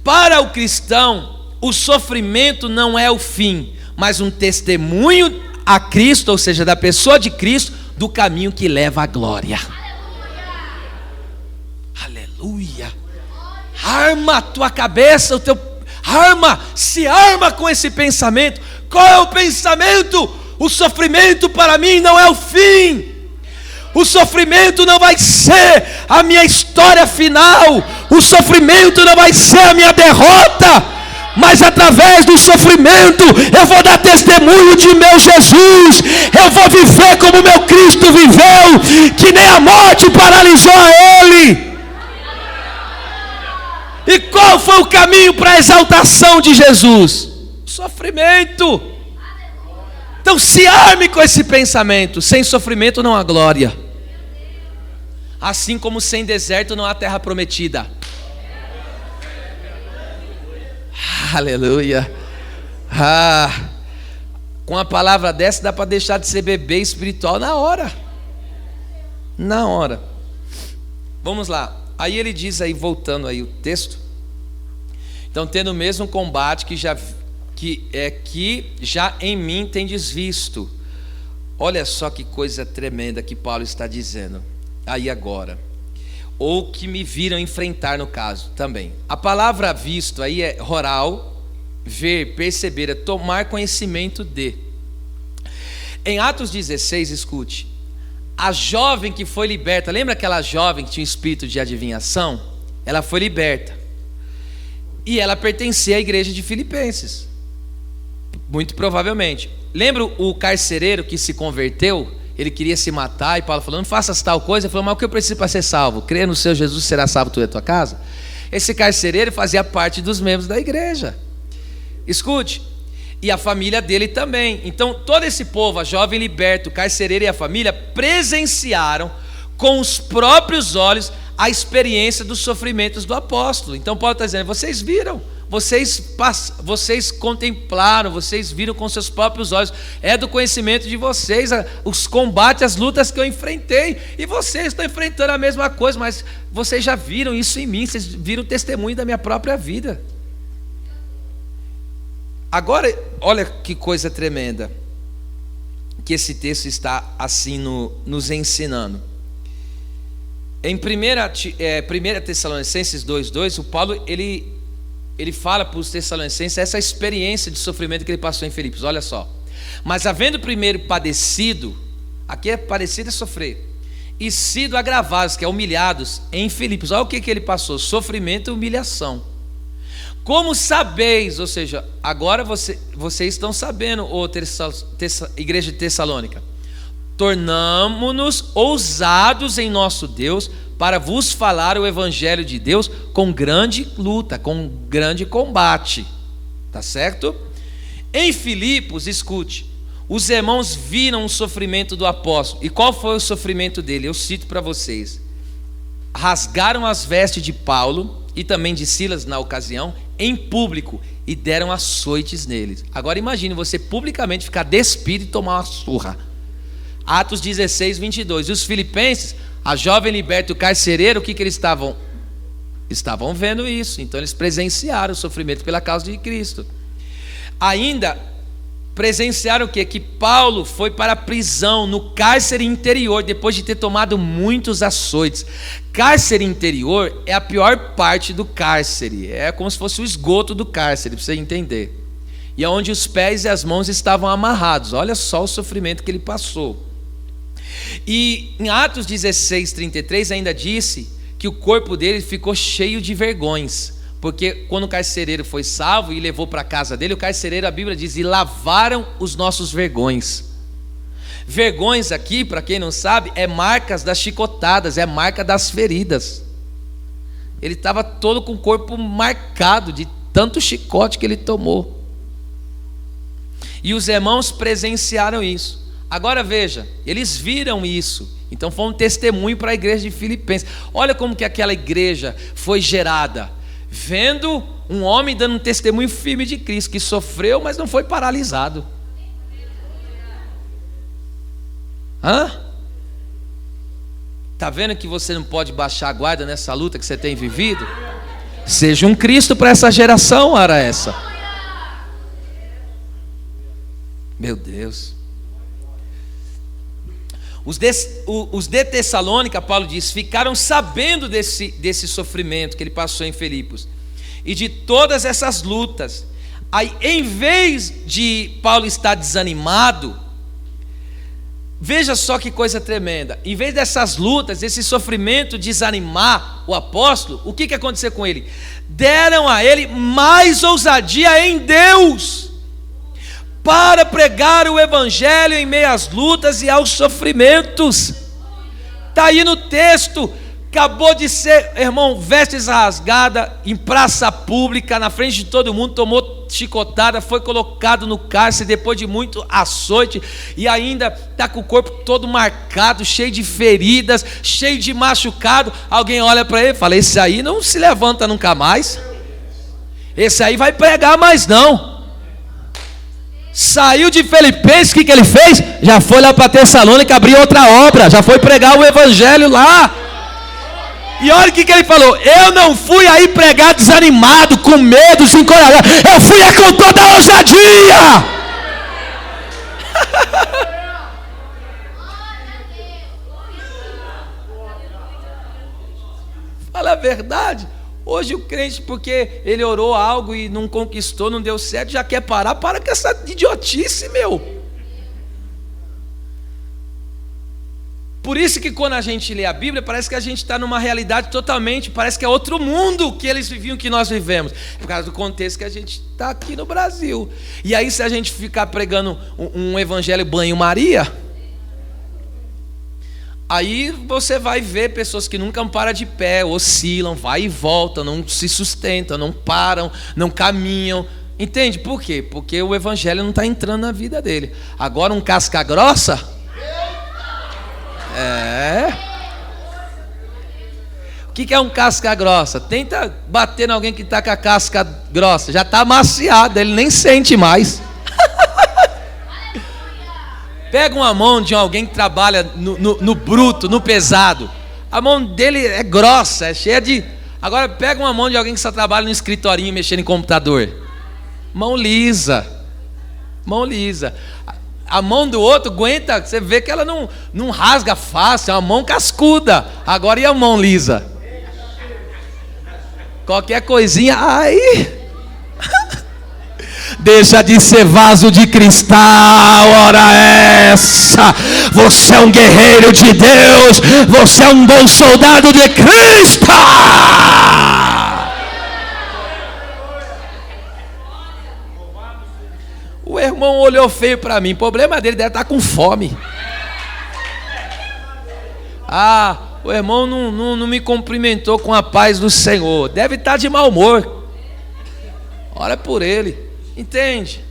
Para o cristão, o sofrimento não é o fim, mas um testemunho a Cristo, ou seja, da pessoa de Cristo, do caminho que leva à glória. Aleluia. Arma a tua cabeça, se arma com esse pensamento. Qual é o pensamento? O sofrimento para mim não é o fim. O sofrimento não vai ser a minha história final. O sofrimento não vai ser a minha derrota. Mas através do sofrimento eu vou dar testemunho de meu Jesus. Eu vou viver como meu Cristo viveu, que nem a morte paralisou a ele. E qual foi o caminho para a exaltação de Jesus? Sofrimento. Então se arme com esse pensamento. Sem sofrimento não há glória. Assim como sem deserto não há terra prometida. Aleluia. Com a palavra dessa dá para deixar de ser bebê espiritual na hora. Na hora. Vamos lá. Aí ele diz aí, voltando aí o texto. Então, tendo o mesmo combate que já em mim tendes visto. Olha só que coisa tremenda que Paulo está dizendo. Aí agora. Ou que me viram enfrentar, no caso, também. A palavra visto aí é oral, ver, perceber, é tomar conhecimento de. Em Atos 16, escute. A jovem que foi liberta, lembra aquela jovem que tinha um espírito de adivinhação? Ela foi liberta. E ela pertencia à igreja de Filipenses. Muito provavelmente. Lembra o carcereiro que se converteu? Ele queria se matar e Paulo falou, não faças tal coisa. Ele falou, mas o que eu preciso para ser salvo? Crê no seu Jesus, será salvo tu e a tua casa? Esse carcereiro fazia parte dos membros da igreja. Escute. E a família dele também. Então todo esse povo, a jovem liberta, o carcereiro e a família, presenciaram com os próprios olhos a experiência dos sofrimentos do apóstolo. Então Paulo está dizendo, vocês viram, vocês contemplaram, vocês viram com seus próprios olhos, é do conhecimento de vocês os combates, as lutas que eu enfrentei, e vocês estão enfrentando a mesma coisa, mas vocês já viram isso em mim, vocês viram o testemunho da minha própria vida. Agora, olha que coisa tremenda que esse texto está assim nos ensinando. Em 1 Tessalonicenses 2:2, o Paulo ele fala para os Tessalonicenses essa experiência de sofrimento que ele passou em Filipos. Olha só. Mas havendo primeiro padecido, aqui é padecido é sofrer, e sido agravados, que é humilhados, em Filipos. Olha o que ele passou: sofrimento e humilhação. Como sabeis, ou seja, agora vocês estão sabendo, igreja de Tessalônica, tornamo-nos ousados em nosso Deus para vos falar o evangelho de Deus com grande luta, com grande combate. Tá certo? Em Filipos, escute, os irmãos viram o sofrimento do apóstolo. E qual foi o sofrimento dele? Eu cito para vocês. Rasgaram as vestes de Paulo e também de Silas na ocasião, em público, e deram açoites neles. Agora imagine você publicamente ficar despido e tomar uma surra. Atos 16, 22. E os filipenses, a jovem liberta e o carcereiro, o que eles estavam? Estavam vendo isso. Então eles presenciaram o sofrimento pela causa de Cristo. Ainda presenciaram o quê? Que Paulo foi para a prisão, no cárcere interior, depois de ter tomado muitos açoites. Cárcere interior é a pior parte do cárcere. É como se fosse o esgoto do cárcere, para você entender. E é onde os pés e as mãos estavam amarrados. Olha só o sofrimento que ele passou. E em Atos 16, 33 ainda disse que o corpo dele ficou cheio de vergões, porque quando o carcereiro foi salvo e levou para a casa dele, o carcereiro, a Bíblia diz, e lavaram os nossos vergões. Vergões aqui, para quem não sabe, é marcas das chicotadas, é marca das feridas. Ele estava todo com o corpo marcado de tanto chicote que ele tomou. E os irmãos presenciaram isso. Agora veja, eles viram isso, então foi um testemunho para a igreja de Filipenses. Olha como que aquela igreja foi gerada, vendo um homem dando um testemunho firme de Cristo, que sofreu, mas não foi paralisado. Está vendo que você não pode baixar a guarda nessa luta que você tem vivido? Seja um Cristo para essa geração, ora essa. Meu Deus. Os de Tessalônica, Paulo diz, ficaram sabendo desse sofrimento que ele passou em Filipos e de todas essas lutas. Aí, em vez de Paulo estar desanimado, veja só que coisa tremenda. Em vez dessas lutas, esse sofrimento desanimar o apóstolo, o que aconteceu com ele? Deram a ele mais ousadia em Deus, para pregar o evangelho em meio às lutas e aos sofrimentos. Está aí no texto. Acabou de ser, irmão, vestes rasgada em praça pública, na frente de todo mundo, tomou chicotada, foi colocado no cárcere depois de muito açoite, e ainda está com o corpo todo marcado, cheio de feridas, cheio de machucado. Alguém olha para ele e fala, esse aí não se levanta nunca mais, esse aí vai pregar mais não. Saiu de Filipenses, o que ele fez? Já foi lá para Tessalônica, abriu outra obra, já foi pregar o evangelho lá. E olha o que ele falou: eu não fui aí pregar desanimado, com medo, sem coragem, eu fui com toda a ousadia. Fala a verdade. Hoje o crente, porque ele orou algo e não conquistou, não deu certo, já quer parar. Para com essa idiotice, meu. Por isso que quando a gente lê a Bíblia, parece que a gente está numa realidade totalmente, parece que é outro mundo que eles viviam, que nós vivemos. Por causa do contexto que a gente está aqui no Brasil. E aí, se a gente ficar pregando um evangelho banho-maria, aí você vai ver pessoas que nunca param de pé, oscilam, vai e volta, não se sustentam, não param, não caminham. Entende? Por quê? Porque o evangelho não está entrando na vida dele. Agora um casca grossa... O que é um casca grossa? Tenta bater em alguém que está com a casca grossa. Já está amaciado, ele nem sente mais. Pega uma mão de alguém que trabalha no bruto, no pesado. A mão dele é grossa, é cheia de... Agora pega uma mão de alguém que só trabalha no escritorinho mexendo em computador. Mão lisa. Mão lisa. A mão do outro aguenta, você vê que ela não rasga fácil, é uma mão cascuda. Agora e a mão lisa? Qualquer coisinha, ai... Deixa de ser vaso de cristal, ora essa. Você é um guerreiro de Deus, você é um bom soldado de Cristo. O irmão olhou feio para mim, o problema dele deve estar com fome. O irmão não me cumprimentou com a paz do Senhor, deve estar de mau humor. Olha por ele, entende?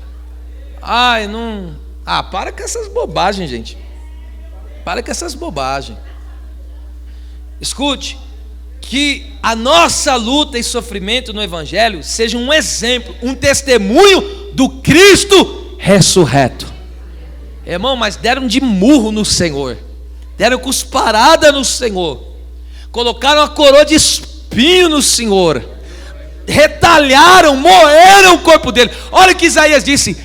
Para com essas bobagens, gente. Para com essas bobagens. Escute, que a nossa luta e sofrimento no Evangelho seja um exemplo, um testemunho do Cristo ressurreto. Irmão, mas deram de murro no Senhor, deram cusparada no Senhor, colocaram a coroa de espinho no Senhor, retalharam, moeram o corpo dele. Olha o que Isaías disse: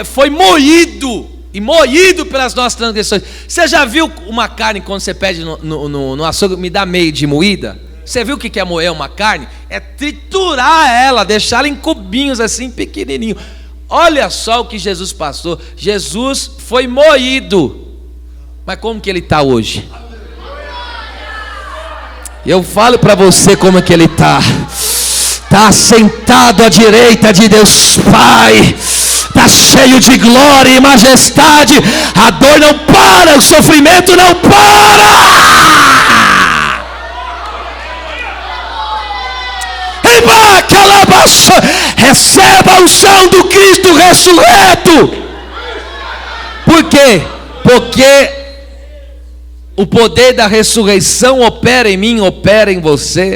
foi moído, e moído pelas nossas transgressões. Você já viu uma carne quando você pede no açougue, me dá meio de moída? Você viu o que é moer uma carne? É triturar ela, deixar ela em cubinhos assim, pequenininho. Olha só o que Jesus passou. Jesus foi moído, mas como que ele está hoje? Eu falo para você como que ele está. Está sentado à direita de Deus Pai, está cheio de glória e majestade. A dor não para, o sofrimento não para. Receba a unção do Cristo ressurreto. Por quê? Porque o poder da ressurreição opera em mim, opera em você.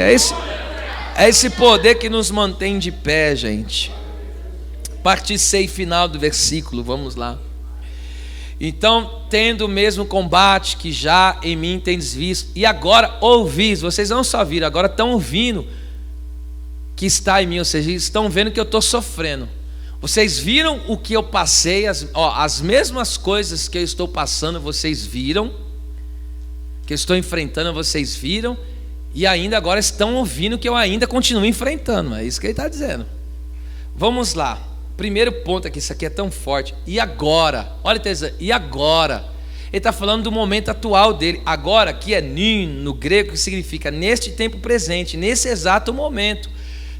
É esse poder que nos mantém de pé, gente. Parte 6 final do versículo, vamos lá. Então, tendo o mesmo combate que já em mim tendes visto, e agora ouvis, vocês não só viram, agora estão ouvindo que está em mim, ou seja, estão vendo que eu estou sofrendo. Vocês viram o que eu passei, as mesmas coisas que eu estou passando, vocês viram, que eu estou enfrentando, vocês viram, e ainda agora estão ouvindo que eu ainda continuo enfrentando. É isso que ele está dizendo. Vamos lá. Primeiro ponto aqui, isso aqui é tão forte. E agora? Olha, Teresa, e agora? Ele está falando do momento atual dele. Agora, aqui é nin, no grego, que significa neste tempo presente, nesse exato momento.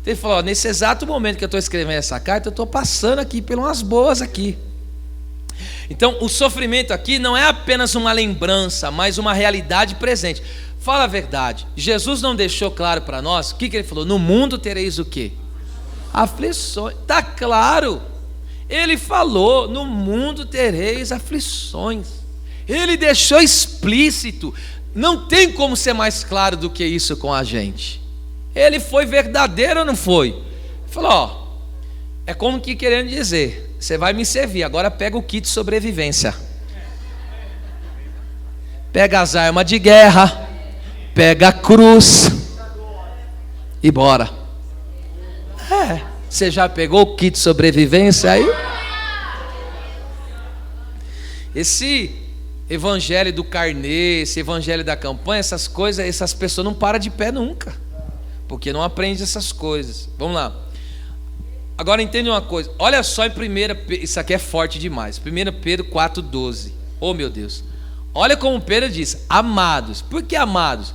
Ele falou, nesse exato momento que eu estou escrevendo essa carta, eu estou passando aqui por umas boas aqui. Então, o sofrimento aqui não é apenas uma lembrança, mas uma realidade presente. Fala a verdade, Jesus não deixou claro para nós, o que ele falou? No mundo tereis o quê? Aflições. Está claro, ele falou, no mundo tereis aflições. Ele deixou explícito, não tem como ser mais claro do que isso com a gente. Ele foi verdadeiro ou não foi? Ele falou, é como que querendo dizer, você vai me servir, agora pega o kit de sobrevivência, pega as armas de guerra, pega a cruz e bora. Você já pegou o kit de sobrevivência aí? Esse evangelho do carnê, esse evangelho da campanha, essas coisas, essas pessoas não param de pé nunca, porque não aprende essas coisas. Vamos lá. Agora entende uma coisa. Olha só em 1 Pedro, isso aqui é forte demais. 1 Pedro 4,12. Oh meu Deus. Olha como Pedro diz, amados. Por que amados?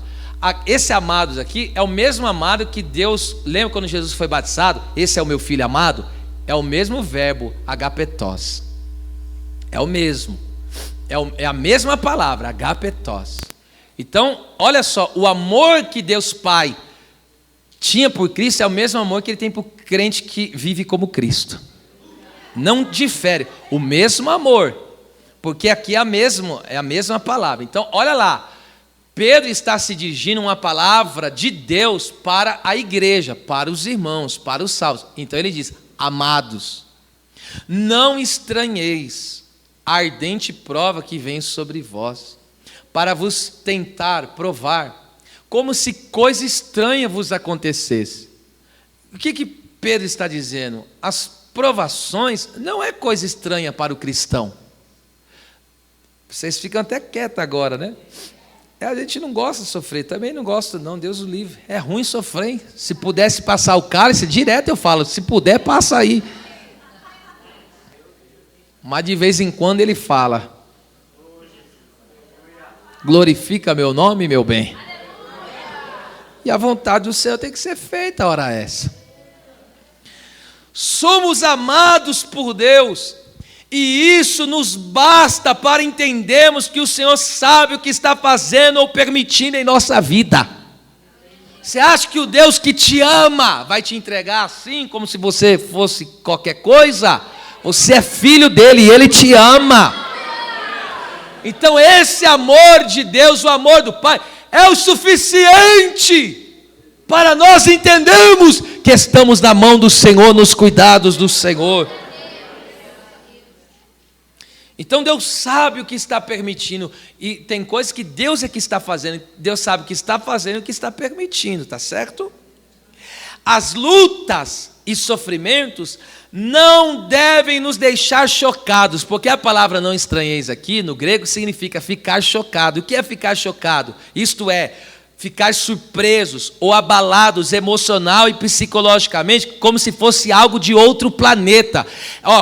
Esse amados aqui é o mesmo amado que Deus, lembra quando Jesus foi batizado? Esse é o meu filho amado? É o mesmo verbo, agapetos. É o mesmo. É a mesma palavra, agapetos. Então, olha só, o amor que Deus Pai tinha por Cristo é o mesmo amor que ele tem por crente que vive como Cristo. Não difere, o mesmo amor, porque aqui é a mesma palavra. Então, olha lá, Pedro está se dirigindo uma palavra de Deus para a igreja, para os irmãos, para os salvos. Então ele diz, amados, não estranheis a ardente prova que vem sobre vós, para vos tentar provar, como se coisa estranha vos acontecesse. O que Pedro está dizendo? As provações não é coisa estranha para o cristão. Vocês ficam até quietos agora, né? A gente não gosta de sofrer, também não gosto não, Deus o livre. É ruim sofrer, hein? Se pudesse passar o cálice, direto eu falo, se puder, passa aí. Mas de vez em quando ele fala, glorifica meu nome, meu bem. E a vontade do Senhor tem que ser feita a hora essa. Somos amados por Deus, e isso nos basta para entendermos que o Senhor sabe o que está fazendo ou permitindo em nossa vida. Você acha que o Deus que te ama vai te entregar assim, como se você fosse qualquer coisa? Você é filho dele e ele te ama. Então esse amor de Deus, o amor do Pai, é o suficiente para nós entendermos que estamos na mão do Senhor, nos cuidados do Senhor. Então Deus sabe o que está permitindo, e tem coisas que Deus é que está fazendo, Deus sabe o que está fazendo e o que está permitindo, tá certo? As lutas e sofrimentos não devem nos deixar chocados, porque a palavra não estranheis aqui, no grego, significa ficar chocado. O que é ficar chocado? Isto é, ficar surpresos ou abalados emocional e psicologicamente, como se fosse algo de outro planeta.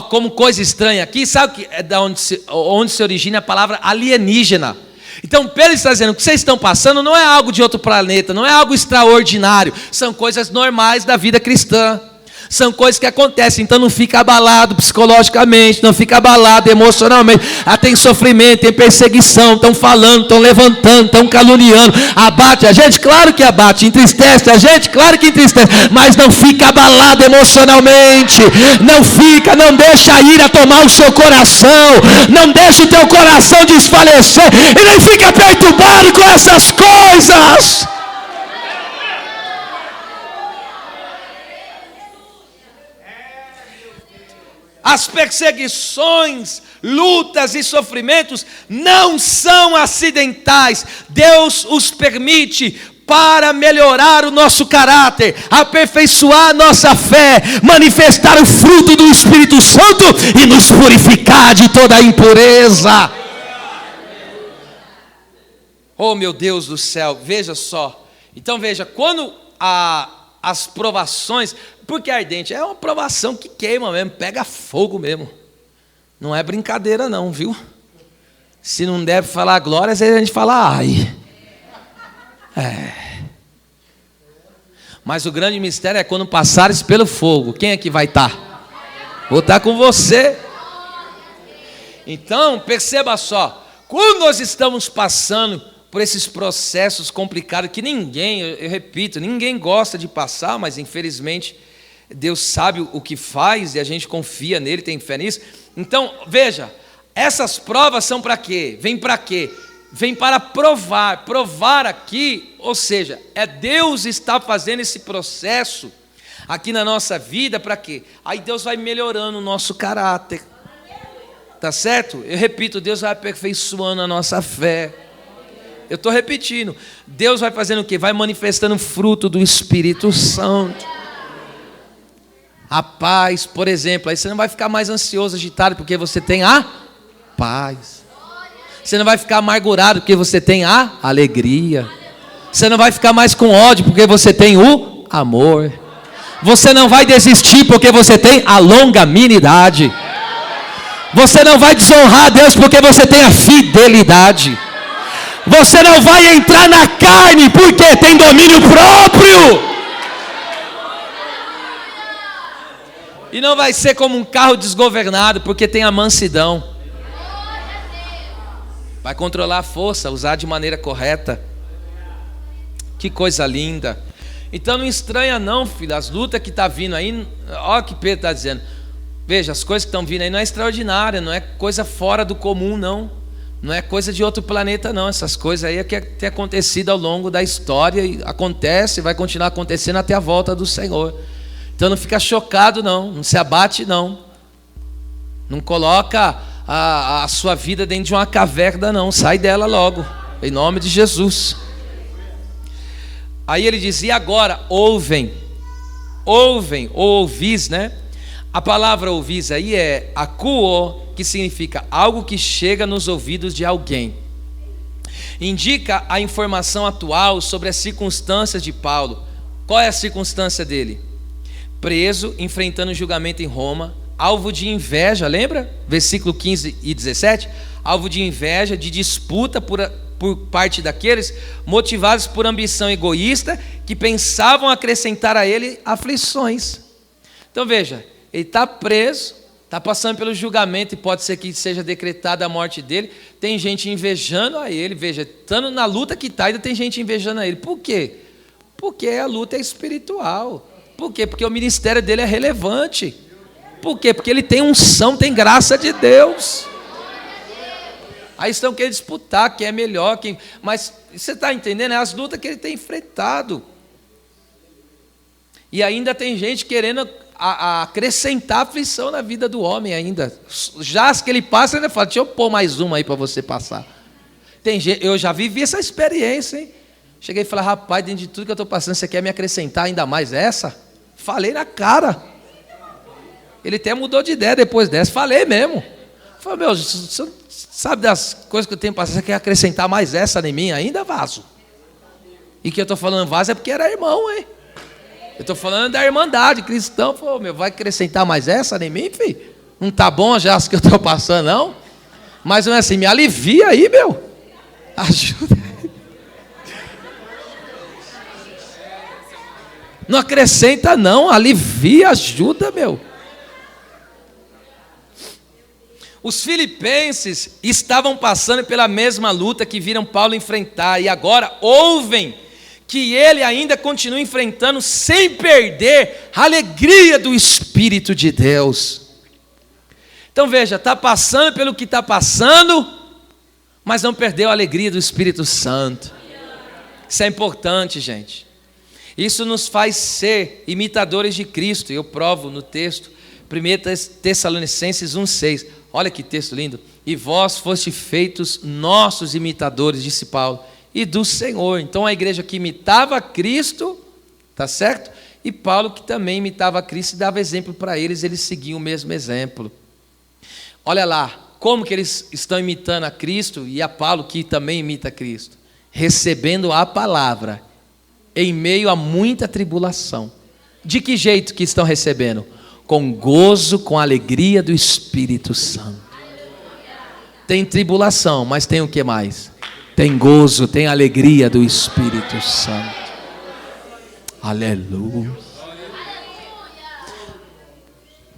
Como coisa estranha aqui, sabe que é da onde se origina a palavra alienígena. Então, Pedro está dizendo, o que vocês estão passando não é algo de outro planeta, não é algo extraordinário, são coisas normais da vida cristã. São coisas que acontecem, então não fica abalado psicologicamente, não fica abalado emocionalmente. Tem sofrimento, tem perseguição, estão falando, estão levantando, estão caluniando. Abate a gente? Claro que abate. Entristece a gente? Claro que entristece. Mas não fica abalado emocionalmente. Não deixa a ira tomar o seu coração. Não deixa o teu coração desfalecer. E nem fica perturbado com essas coisas. As perseguições, lutas e sofrimentos não são acidentais. Deus os permite para melhorar o nosso caráter, aperfeiçoar a nossa fé, manifestar o fruto do Espírito Santo e nos purificar de toda a impureza. Oh, meu Deus do céu, veja só. Então veja, quando as provações, porque ardente é uma provação que queima mesmo, pega fogo mesmo. Não é brincadeira não, viu? Se não deve falar glória, às vezes a gente fala ai. Mas o grande mistério é quando passares pelo fogo. Quem é que vai estar? Vou estar com você. Então, perceba só, quando nós estamos passando por esses processos complicados que ninguém, eu repito, ninguém gosta de passar, mas infelizmente Deus sabe o que faz e a gente confia nele, tem fé nisso. Então, veja, essas provas são para quê? Vem para quê? Vem para provar. Provar aqui, ou seja, Deus está fazendo esse processo aqui na nossa vida para quê? Aí Deus vai melhorando o nosso caráter. Tá certo? Eu repito, Deus vai aperfeiçoando a nossa fé. Eu estou repetindo. Deus vai fazendo o quê? Vai manifestando o fruto do Espírito Santo. A paz, por exemplo. Aí você não vai ficar mais ansioso, agitado, porque você tem a paz. Você não vai ficar amargurado, porque você tem a alegria. Você não vai ficar mais com ódio, porque você tem o amor. Você não vai desistir, porque você tem a longanimidade. Você não vai desonrar a Deus, porque você tem a fidelidade. Você não vai entrar na carne, porque tem domínio próprio. E não vai ser como um carro desgovernado, porque tem a mansidão. Vai controlar a força, usar de maneira correta. Que coisa linda. Então não estranha não, filho, as lutas que estão vindo aí. Olha o que Pedro está dizendo. Veja, as coisas que estão vindo aí não é extraordinária, não é coisa fora do comum, não. Não é coisa de outro planeta, não. Essas coisas aí é que tem acontecido ao longo da história. E acontece e vai continuar acontecendo até a volta do Senhor. Então não fica chocado não, não se abate não. Não coloca a sua vida dentro de uma caverna não, sai dela logo, em nome de Jesus. Aí ele dizia agora, ouvem, ou ouvis, né? A palavra ouvis aí é akuo, que significa algo que chega nos ouvidos de alguém. Indica a informação atual sobre as circunstâncias de Paulo. Qual é a circunstância dele? Preso, enfrentando julgamento em Roma, alvo de inveja, lembra? Versículo 15 e 17. Alvo de inveja, de disputa por parte daqueles motivados por ambição egoísta, que pensavam acrescentar a ele aflições. Então veja, ele está preso, está passando pelo julgamento e pode ser que seja decretada a morte dele. Tem gente invejando a ele, veja, estando na luta que está, ainda tem gente invejando a ele. Por quê? Porque a luta é espiritual. Por quê? Porque o ministério dele é relevante. Por quê? Porque ele tem unção, tem graça de Deus. Aí estão querendo disputar quem é melhor, mas você está entendendo? É as lutas que ele tem enfrentado. E ainda tem gente querendo a acrescentar aflição na vida do homem ainda. Já as que ele passa, ainda fala, deixa eu pôr mais uma aí para você passar. Eu já vivi essa experiência, hein? Cheguei e falei, rapaz, dentro de tudo que eu estou passando, você quer me acrescentar ainda mais essa? Falei na cara. Ele até mudou de ideia depois dessa, falei mesmo. Falei, meu, você sabe das coisas que eu tenho passado, você quer acrescentar mais essa em mim ainda, vaso? E que eu estou falando vaso é porque era irmão, hein? Eu estou falando da irmandade cristã. Pô, meu, vai acrescentar mais essa em mim, filho? Não tá bom já as que eu estou passando, não? Mas não é assim, me alivia aí, meu. Ajuda. Não acrescenta não, alivia, ajuda, meu. Os filipenses estavam passando pela mesma luta que viram Paulo enfrentar, e agora ouvem que ele ainda continua enfrentando sem perder a alegria do Espírito de Deus. Então veja, está passando pelo que está passando, mas não perdeu a alegria do Espírito Santo. Isso é importante, gente. Isso nos faz ser imitadores de Cristo. Eu provo no texto, 1 Tessalonicenses 1,6. Olha que texto lindo. E vós foste feitos nossos imitadores, disse Paulo, e do Senhor. Então a igreja que imitava Cristo, tá certo? E Paulo que também imitava Cristo e dava exemplo para eles seguiam o mesmo exemplo. Olha lá, como que eles estão imitando a Cristo e a Paulo que também imita Cristo? Recebendo a palavra em meio a muita tribulação. De que jeito que estão recebendo? Com gozo, com alegria do Espírito Santo. Tem tribulação, mas tem o que mais? Tem gozo, tem alegria do Espírito Santo. Aleluia.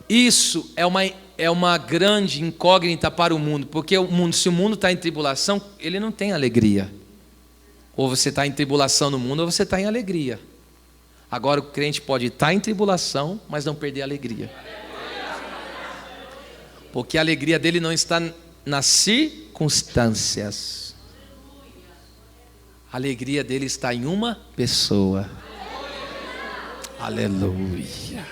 Isso é uma grande incógnita para o mundo, porque se o mundo está em tribulação, ele não tem alegria. Ou você está em tribulação no mundo, ou você está em alegria. Agora o crente pode estar em tribulação, mas não perder a alegria. Porque a alegria dele não está nas circunstâncias. A alegria dele está em uma pessoa. Aleluia.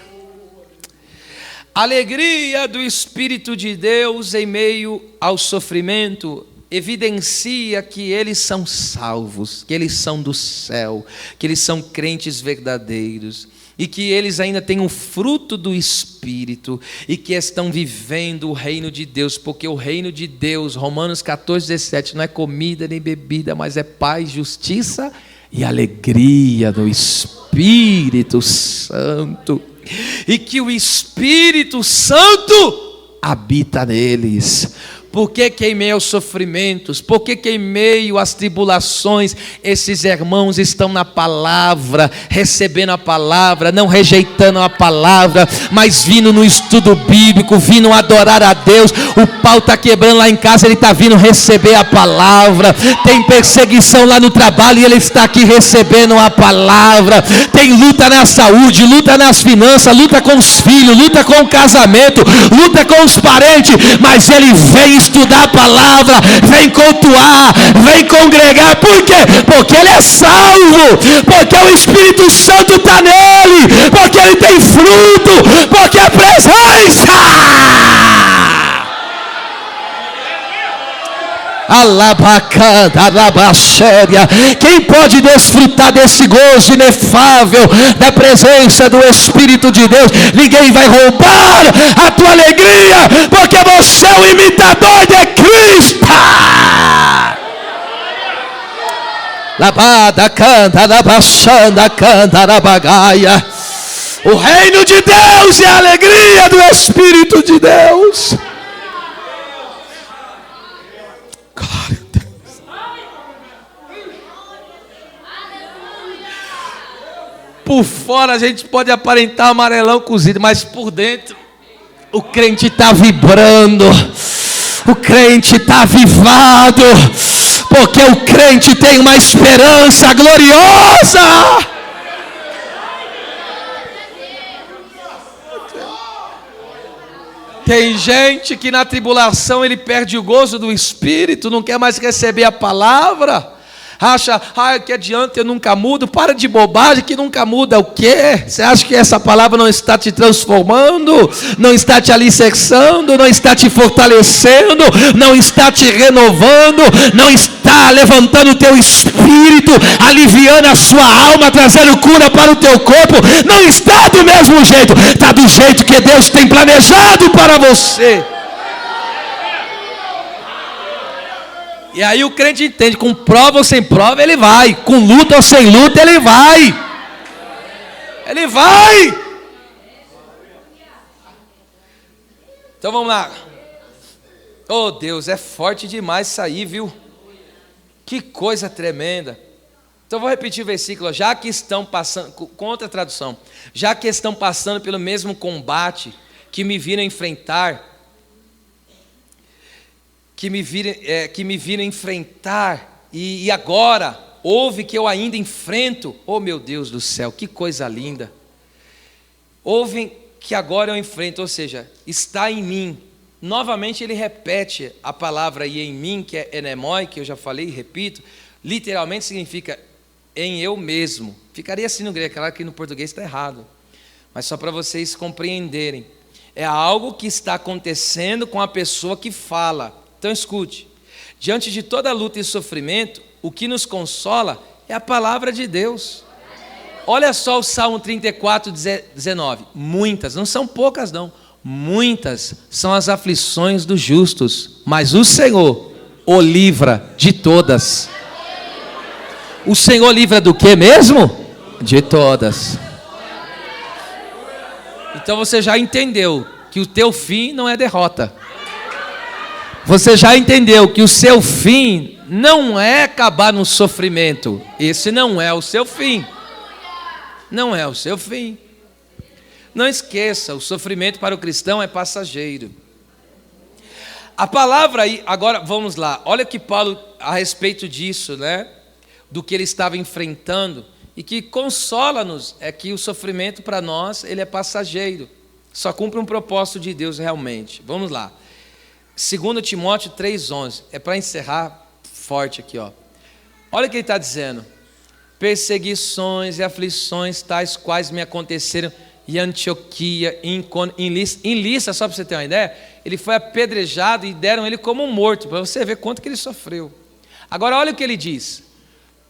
Alegria do Espírito de Deus em meio ao sofrimento evidencia que eles são salvos, que eles são do céu, que eles são crentes verdadeiros e que eles ainda têm o fruto do Espírito e que estão vivendo o reino de Deus, porque o reino de Deus, Romanos 14:17, não é comida nem bebida, mas é paz, justiça e alegria do Espírito Santo, e que o Espírito Santo habita neles. Por que em meio aos sofrimentos, por que em meio às tribulações, esses irmãos estão na palavra, recebendo a palavra, não rejeitando a palavra, mas vindo no estudo bíblico, vindo adorar a Deus. O pau está quebrando lá em casa, ele está vindo receber a palavra. Tem perseguição lá no trabalho e ele está aqui recebendo a palavra. Tem luta na saúde, luta nas finanças, luta com os filhos, luta com o casamento, luta com os parentes, mas ele vem estudar a palavra, vem cultuar, vem congregar. Por quê? Porque ele é salvo, porque o Espírito Santo está nele, porque ele tem fruto, porque a presença. Alabacanda, alabaxéria. Quem pode desfrutar desse gozo inefável da presença do Espírito de Deus? Ninguém vai roubar a tua alegria, porque você é o imitador de Cristo. Labada, canta, alabaxanda, canta, alabagaia. O reino de Deus é a alegria do Espírito de Deus. Glória a Deus. Por fora a gente pode aparentar amarelão cozido, mas por dentro o crente está vibrando, o crente está avivado, porque o crente tem uma esperança gloriosa. Tem gente que na tribulação ele perde o gozo do Espírito, não quer mais receber a palavra. Acha, que adianta, eu nunca mudo. Para de bobagem que nunca muda. O quê? Você acha que essa palavra não está te transformando? Não está te alicerçando? Não está te fortalecendo? Não está te renovando? Não está levantando o teu espírito, aliviando a sua alma, trazendo cura para o teu corpo? Não está do mesmo jeito. Está do jeito que Deus tem planejado para você. E aí o crente entende, com prova ou sem prova ele vai, com luta ou sem luta ele vai. Ele vai. Então vamos lá. Oh Deus, é forte demais isso aí, viu? Que coisa tremenda. Então vou repetir o versículo, já que estão passando, com outra tradução, já que estão passando pelo mesmo combate que me viram enfrentar, que me viram enfrentar, e agora ouve que eu ainda enfrento. Oh meu Deus do céu, que coisa linda. Ouvem que agora eu enfrento, ou seja, está em mim. Novamente ele repete a palavra aí em mim, que é enemoi, que eu já falei e repito, literalmente significa em eu mesmo. Ficaria assim no grego, claro que no português está errado, mas só para vocês compreenderem. É algo que está acontecendo com a pessoa que fala. Então escute, diante de toda luta e sofrimento, o que nos consola é a palavra de Deus. Olha só o Salmo 34, 19. Muitas, não são poucas não, muitas são as aflições dos justos, mas o Senhor o livra de todas. O Senhor livra do que mesmo? De todas. Então você já entendeu que o teu fim não é derrota. Você já entendeu que o seu fim não é acabar no sofrimento. Esse não é o seu fim. Não é o seu fim. Não esqueça, o sofrimento para o cristão é passageiro. A palavra aí, agora vamos lá. Olha que Paulo, a respeito disso, né? Do que ele estava enfrentando. E que consola-nos é que o sofrimento para nós, ele é passageiro. Só cumpre um propósito de Deus realmente. Vamos lá. 2 Timóteo 3,11, é para encerrar forte aqui, ó. Olha o que ele está dizendo: perseguições e aflições tais quais me aconteceram em Antioquia, em Listra, só para você ter uma ideia, ele foi apedrejado e deram ele como um morto, para você ver quanto que ele sofreu. Agora olha o que ele diz: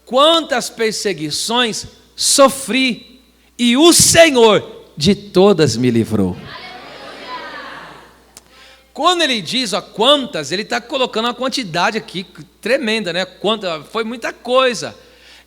quantas perseguições sofri, e o Senhor de todas me livrou. Quando ele diz quantas, ele está colocando uma quantidade aqui tremenda, né? Foi muita coisa.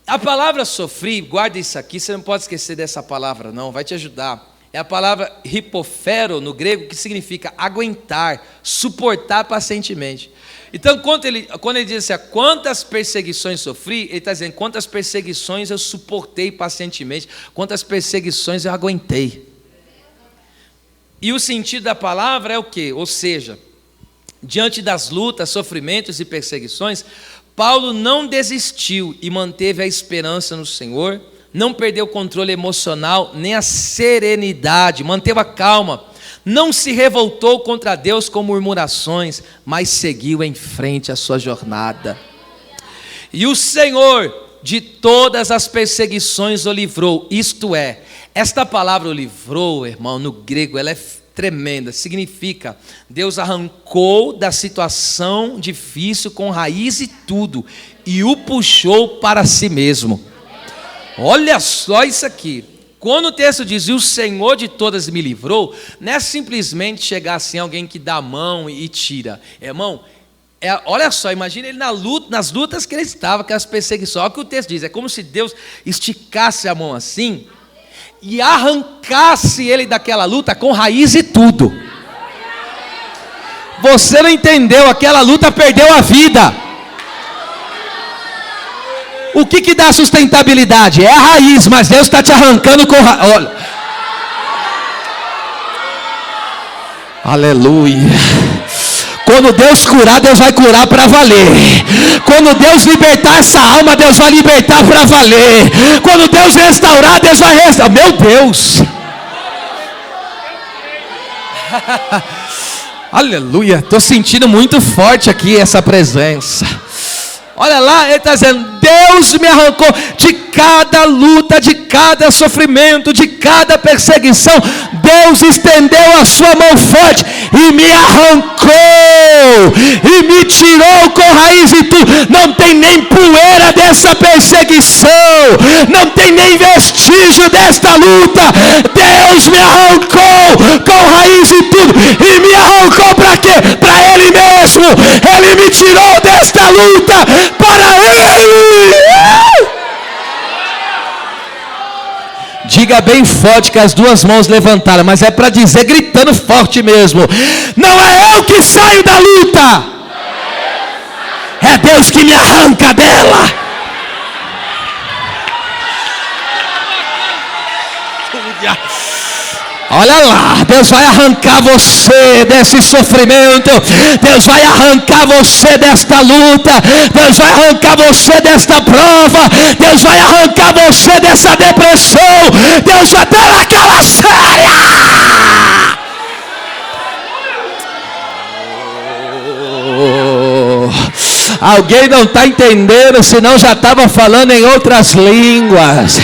A palavra sofrer, guarda isso aqui, você não pode esquecer dessa palavra não, vai te ajudar. É a palavra hipofero no grego, que significa aguentar, suportar pacientemente. Então quando ele diz assim, quantas perseguições sofri, ele está dizendo quantas perseguições eu suportei pacientemente, quantas perseguições eu aguentei. E o sentido da palavra é o quê? Ou seja, diante das lutas, sofrimentos e perseguições, Paulo não desistiu e manteve a esperança no Senhor, não perdeu o controle emocional, nem a serenidade, manteve a calma, não se revoltou contra Deus com murmurações, mas seguiu em frente a sua jornada. E o Senhor de todas as perseguições o livrou, isto é, esta palavra o livrou, irmão, no grego ela é tremenda, significa Deus arrancou da situação difícil com raiz e tudo, e o puxou para si mesmo. Olha só isso aqui, quando o texto diz, e o Senhor de todas me livrou, não é simplesmente chegar assim, alguém que dá a mão e tira, irmão. Olha só, imagina ele nas lutas que ele estava, com as perseguições. Olha o que o texto diz, é como se Deus esticasse a mão assim e arrancasse ele daquela luta com raiz e tudo. Você não entendeu, aquela luta perdeu a vida. O que dá sustentabilidade? É a raiz, mas Deus está te arrancando com raiz. Olha. Aleluia. Quando Deus curar, Deus vai curar para valer. Quando Deus libertar essa alma, Deus vai libertar para valer. Quando Deus restaurar, Deus vai restaurar. Meu Deus! Aleluia! Estou sentindo muito forte aqui essa presença. Olha lá, ele está dizendo: Deus me arrancou de cada luta, de cada sofrimento, de cada perseguição. Deus estendeu a sua mão forte e me arrancou, e me tirou com raiz e tudo. Não tem nem poeira dessa perseguição, não tem nem vestígio desta luta. Deus me arrancou com raiz e tudo, e me arrancou para quê? Para Ele mesmo. Ele me tirou desta luta para Ele. Diga bem forte, com as duas mãos levantadas, mas é para dizer gritando forte mesmo: não é eu que saio da luta, é Deus que me arranca dela. Olha lá, Deus vai arrancar você desse sofrimento, Deus vai arrancar você desta luta, Deus vai arrancar você desta prova, Deus vai arrancar você dessa depressão, Deus vai dar aquela séria. Alguém não está entendendo, senão já estava falando em outras línguas.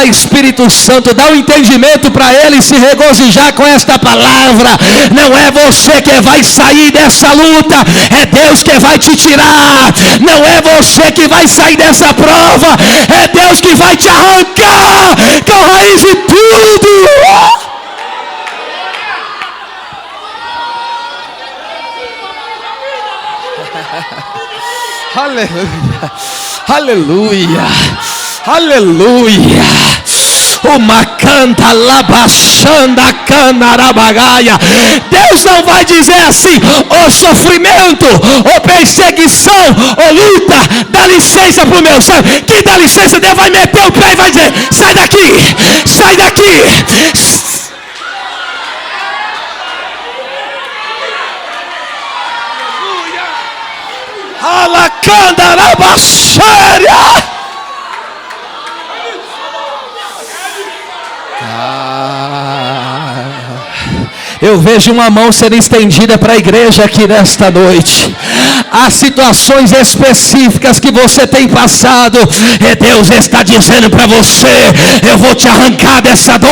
Espírito Santo, dá um entendimento para ele se regozijar com esta palavra. Não é você que vai sair dessa luta, é Deus que vai te tirar. Não é você que vai sair dessa prova, é Deus que vai te arrancar com raiz e tudo. Aleluia, aleluia, aleluia. Uma canta labachanda canarabagaia. Deus não vai dizer assim: ô sofrimento, ô perseguição, ô luta, dá licença para o meu servo. Que dá licença, Deus vai meter o pé e vai dizer: sai daqui, sai daqui. Eu vejo uma mão sendo estendida para a igreja aqui nesta noite. Há situações específicas que você tem passado, e Deus está dizendo para você: eu vou te arrancar dessa dor,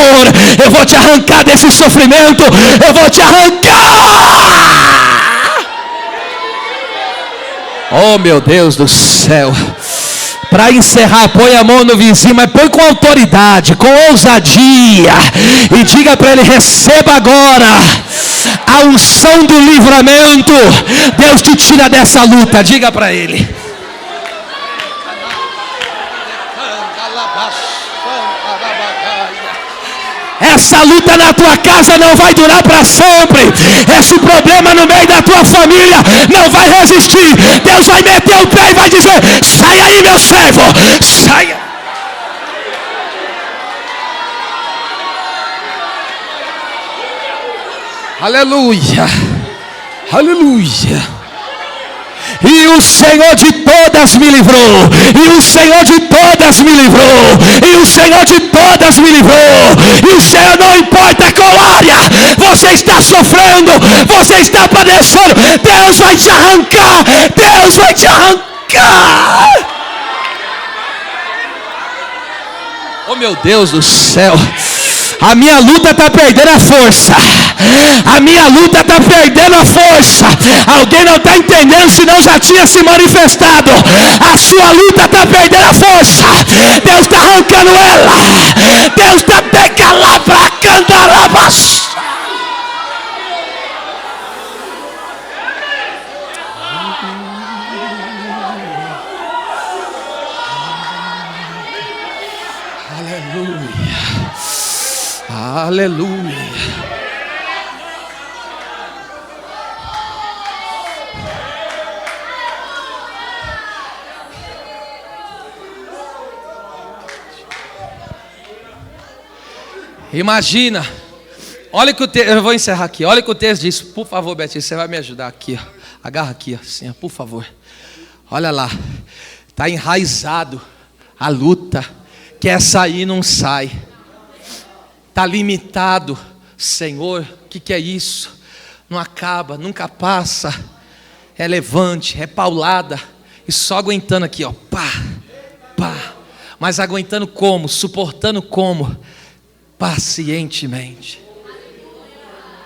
eu vou te arrancar desse sofrimento, eu vou te arrancar. Oh meu Deus do céu. Para encerrar, põe a mão no vizinho, mas põe com autoridade, com ousadia, e diga para ele: receba agora a unção do livramento. Deus te tira dessa luta. Diga para ele. Essa luta na tua casa não vai durar para sempre. Esse problema no meio da tua família não vai resistir. Deus vai meter o pé e vai dizer: sai aí, meu servo, saia. Aleluia, aleluia. E o Senhor de todas me livrou, e o Senhor de todas me livrou, e o Senhor de todas me livrou. E o Senhor, não importa qual área você está sofrendo, você está padecendo, Deus vai te arrancar, Deus vai te arrancar. Oh meu Deus do céu. A minha luta está perdendo a força. A minha luta está perdendo a força. Alguém não está entendendo, senão já tinha se manifestado. A sua luta está perdendo a força. Deus está arrancando ela. Deus está pegando lá para cantar a baixo. Aleluia. Imagina. Olha que o texto, eu vou encerrar aqui. Olha que o texto diz. Por favor, Betinho, você vai me ajudar aqui, ó. Agarra aqui, assim, ó, por favor. Olha lá. Está enraizado a luta. Quer sair, não sai. Está limitado. Senhor, o que é isso? Não acaba, nunca passa. É levante, é paulada. e só aguentando aqui, ó, pá, pá. Mas aguentando como? Suportando como? Pacientemente.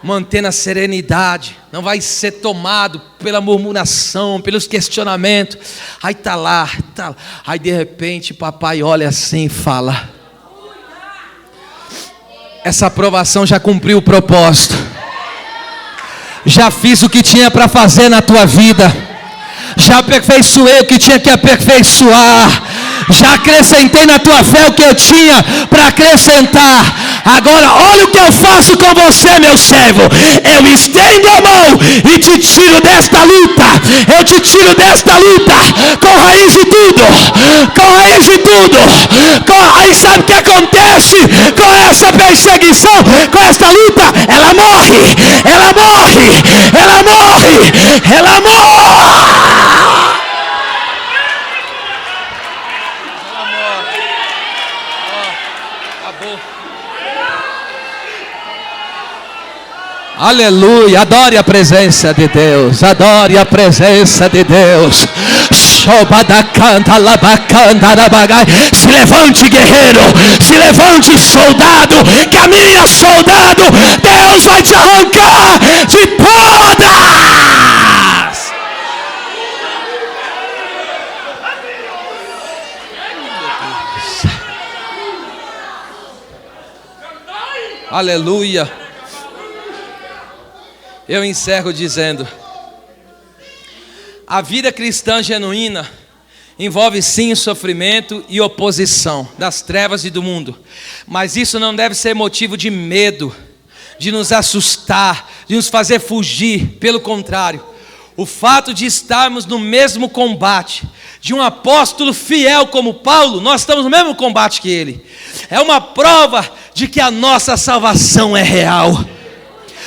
Mantendo a serenidade, não vai ser tomado pela murmuração, pelos questionamentos. Aí tá lá, aí de repente papai olha assim e fala: essa aprovação já cumpriu o propósito, já fiz o que tinha para fazer na tua vida, já aperfeiçoei o que tinha que aperfeiçoar, já acrescentei na tua fé o que eu tinha para acrescentar. Agora olha o que eu faço com você, meu servo. Eu estendo a mão e te tiro desta luta. Eu te tiro desta luta com raiz de tudo, com raiz de tudo. Aí sabe o que acontece com essa perseguição, com esta luta? Ela morre, ela morre, ela morre, ela morre. Aleluia, adore a presença de Deus, adore a presença de Deus. Se levante, guerreiro, se levante, soldado, caminha, soldado, Deus vai te arrancar de todas. Aleluia. Eu encerro dizendo: a vida cristã genuína envolve sim sofrimento e oposição das trevas e do mundo, mas isso não deve ser motivo de medo, de nos assustar, de nos fazer fugir. Pelo contrário, o fato de estarmos no mesmo combate, de um apóstolo fiel como Paulo, nós estamos no mesmo combate que ele, é uma prova de que a nossa salvação é real.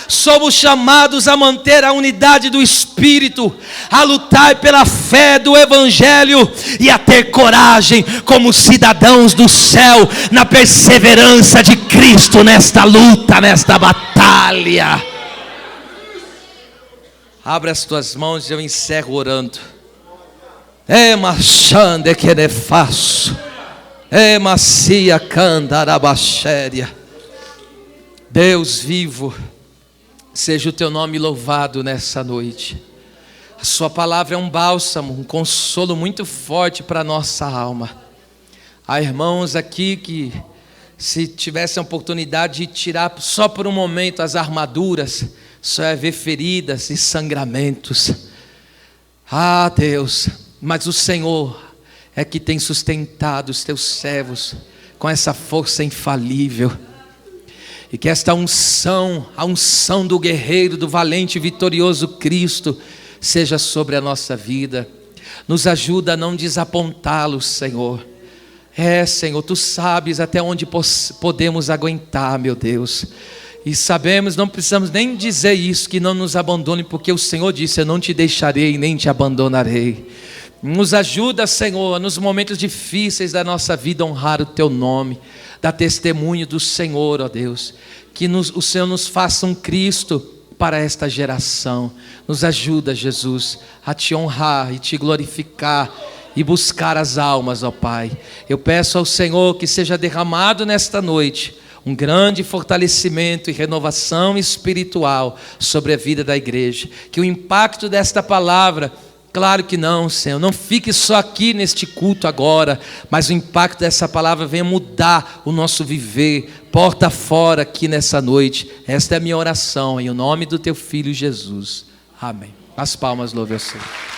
Somos chamados a manter a unidade do Espírito, a lutar pela fé do Evangelho e a ter coragem como cidadãos do céu, na perseverança de Cristo nesta luta, nesta batalha. Abre as tuas mãos e eu encerro orando. Machande que ne faço, macia candarabachéria. Deus vivo, seja o teu nome louvado nessa noite. A sua palavra é um bálsamo, um consolo muito forte para a nossa alma. Há irmãos aqui que, se tivessem a oportunidade de tirar só por um momento as armaduras, só ia ver feridas e sangramentos. Ah, Deus, mas o Senhor é que tem sustentado os teus servos com essa força infalível. E que esta unção, a unção do guerreiro, do valente e vitorioso Cristo, seja sobre a nossa vida. Nos ajuda a não desapontá-los, Senhor. Senhor, Tu sabes até onde podemos aguentar, meu Deus. E sabemos, não precisamos nem dizer isso, que não nos abandone, porque o Senhor disse: eu não te deixarei nem te abandonarei. Nos ajuda, Senhor, nos momentos difíceis da nossa vida, honrar o Teu nome, dar testemunho do Senhor, ó Deus. Que o Senhor nos faça um Cristo para esta geração. Nos ajuda, Jesus, a Te honrar e Te glorificar e buscar as almas, ó Pai. Eu peço ao Senhor que seja derramado nesta noite um grande fortalecimento e renovação espiritual sobre a vida da igreja. Que o impacto desta palavra, claro que não, Senhor, não fique só aqui neste culto agora, mas o impacto dessa palavra venha mudar o nosso viver, porta fora aqui nessa noite. Esta é a minha oração, em nome do Teu Filho Jesus. Amém. As palmas, louve ao Senhor.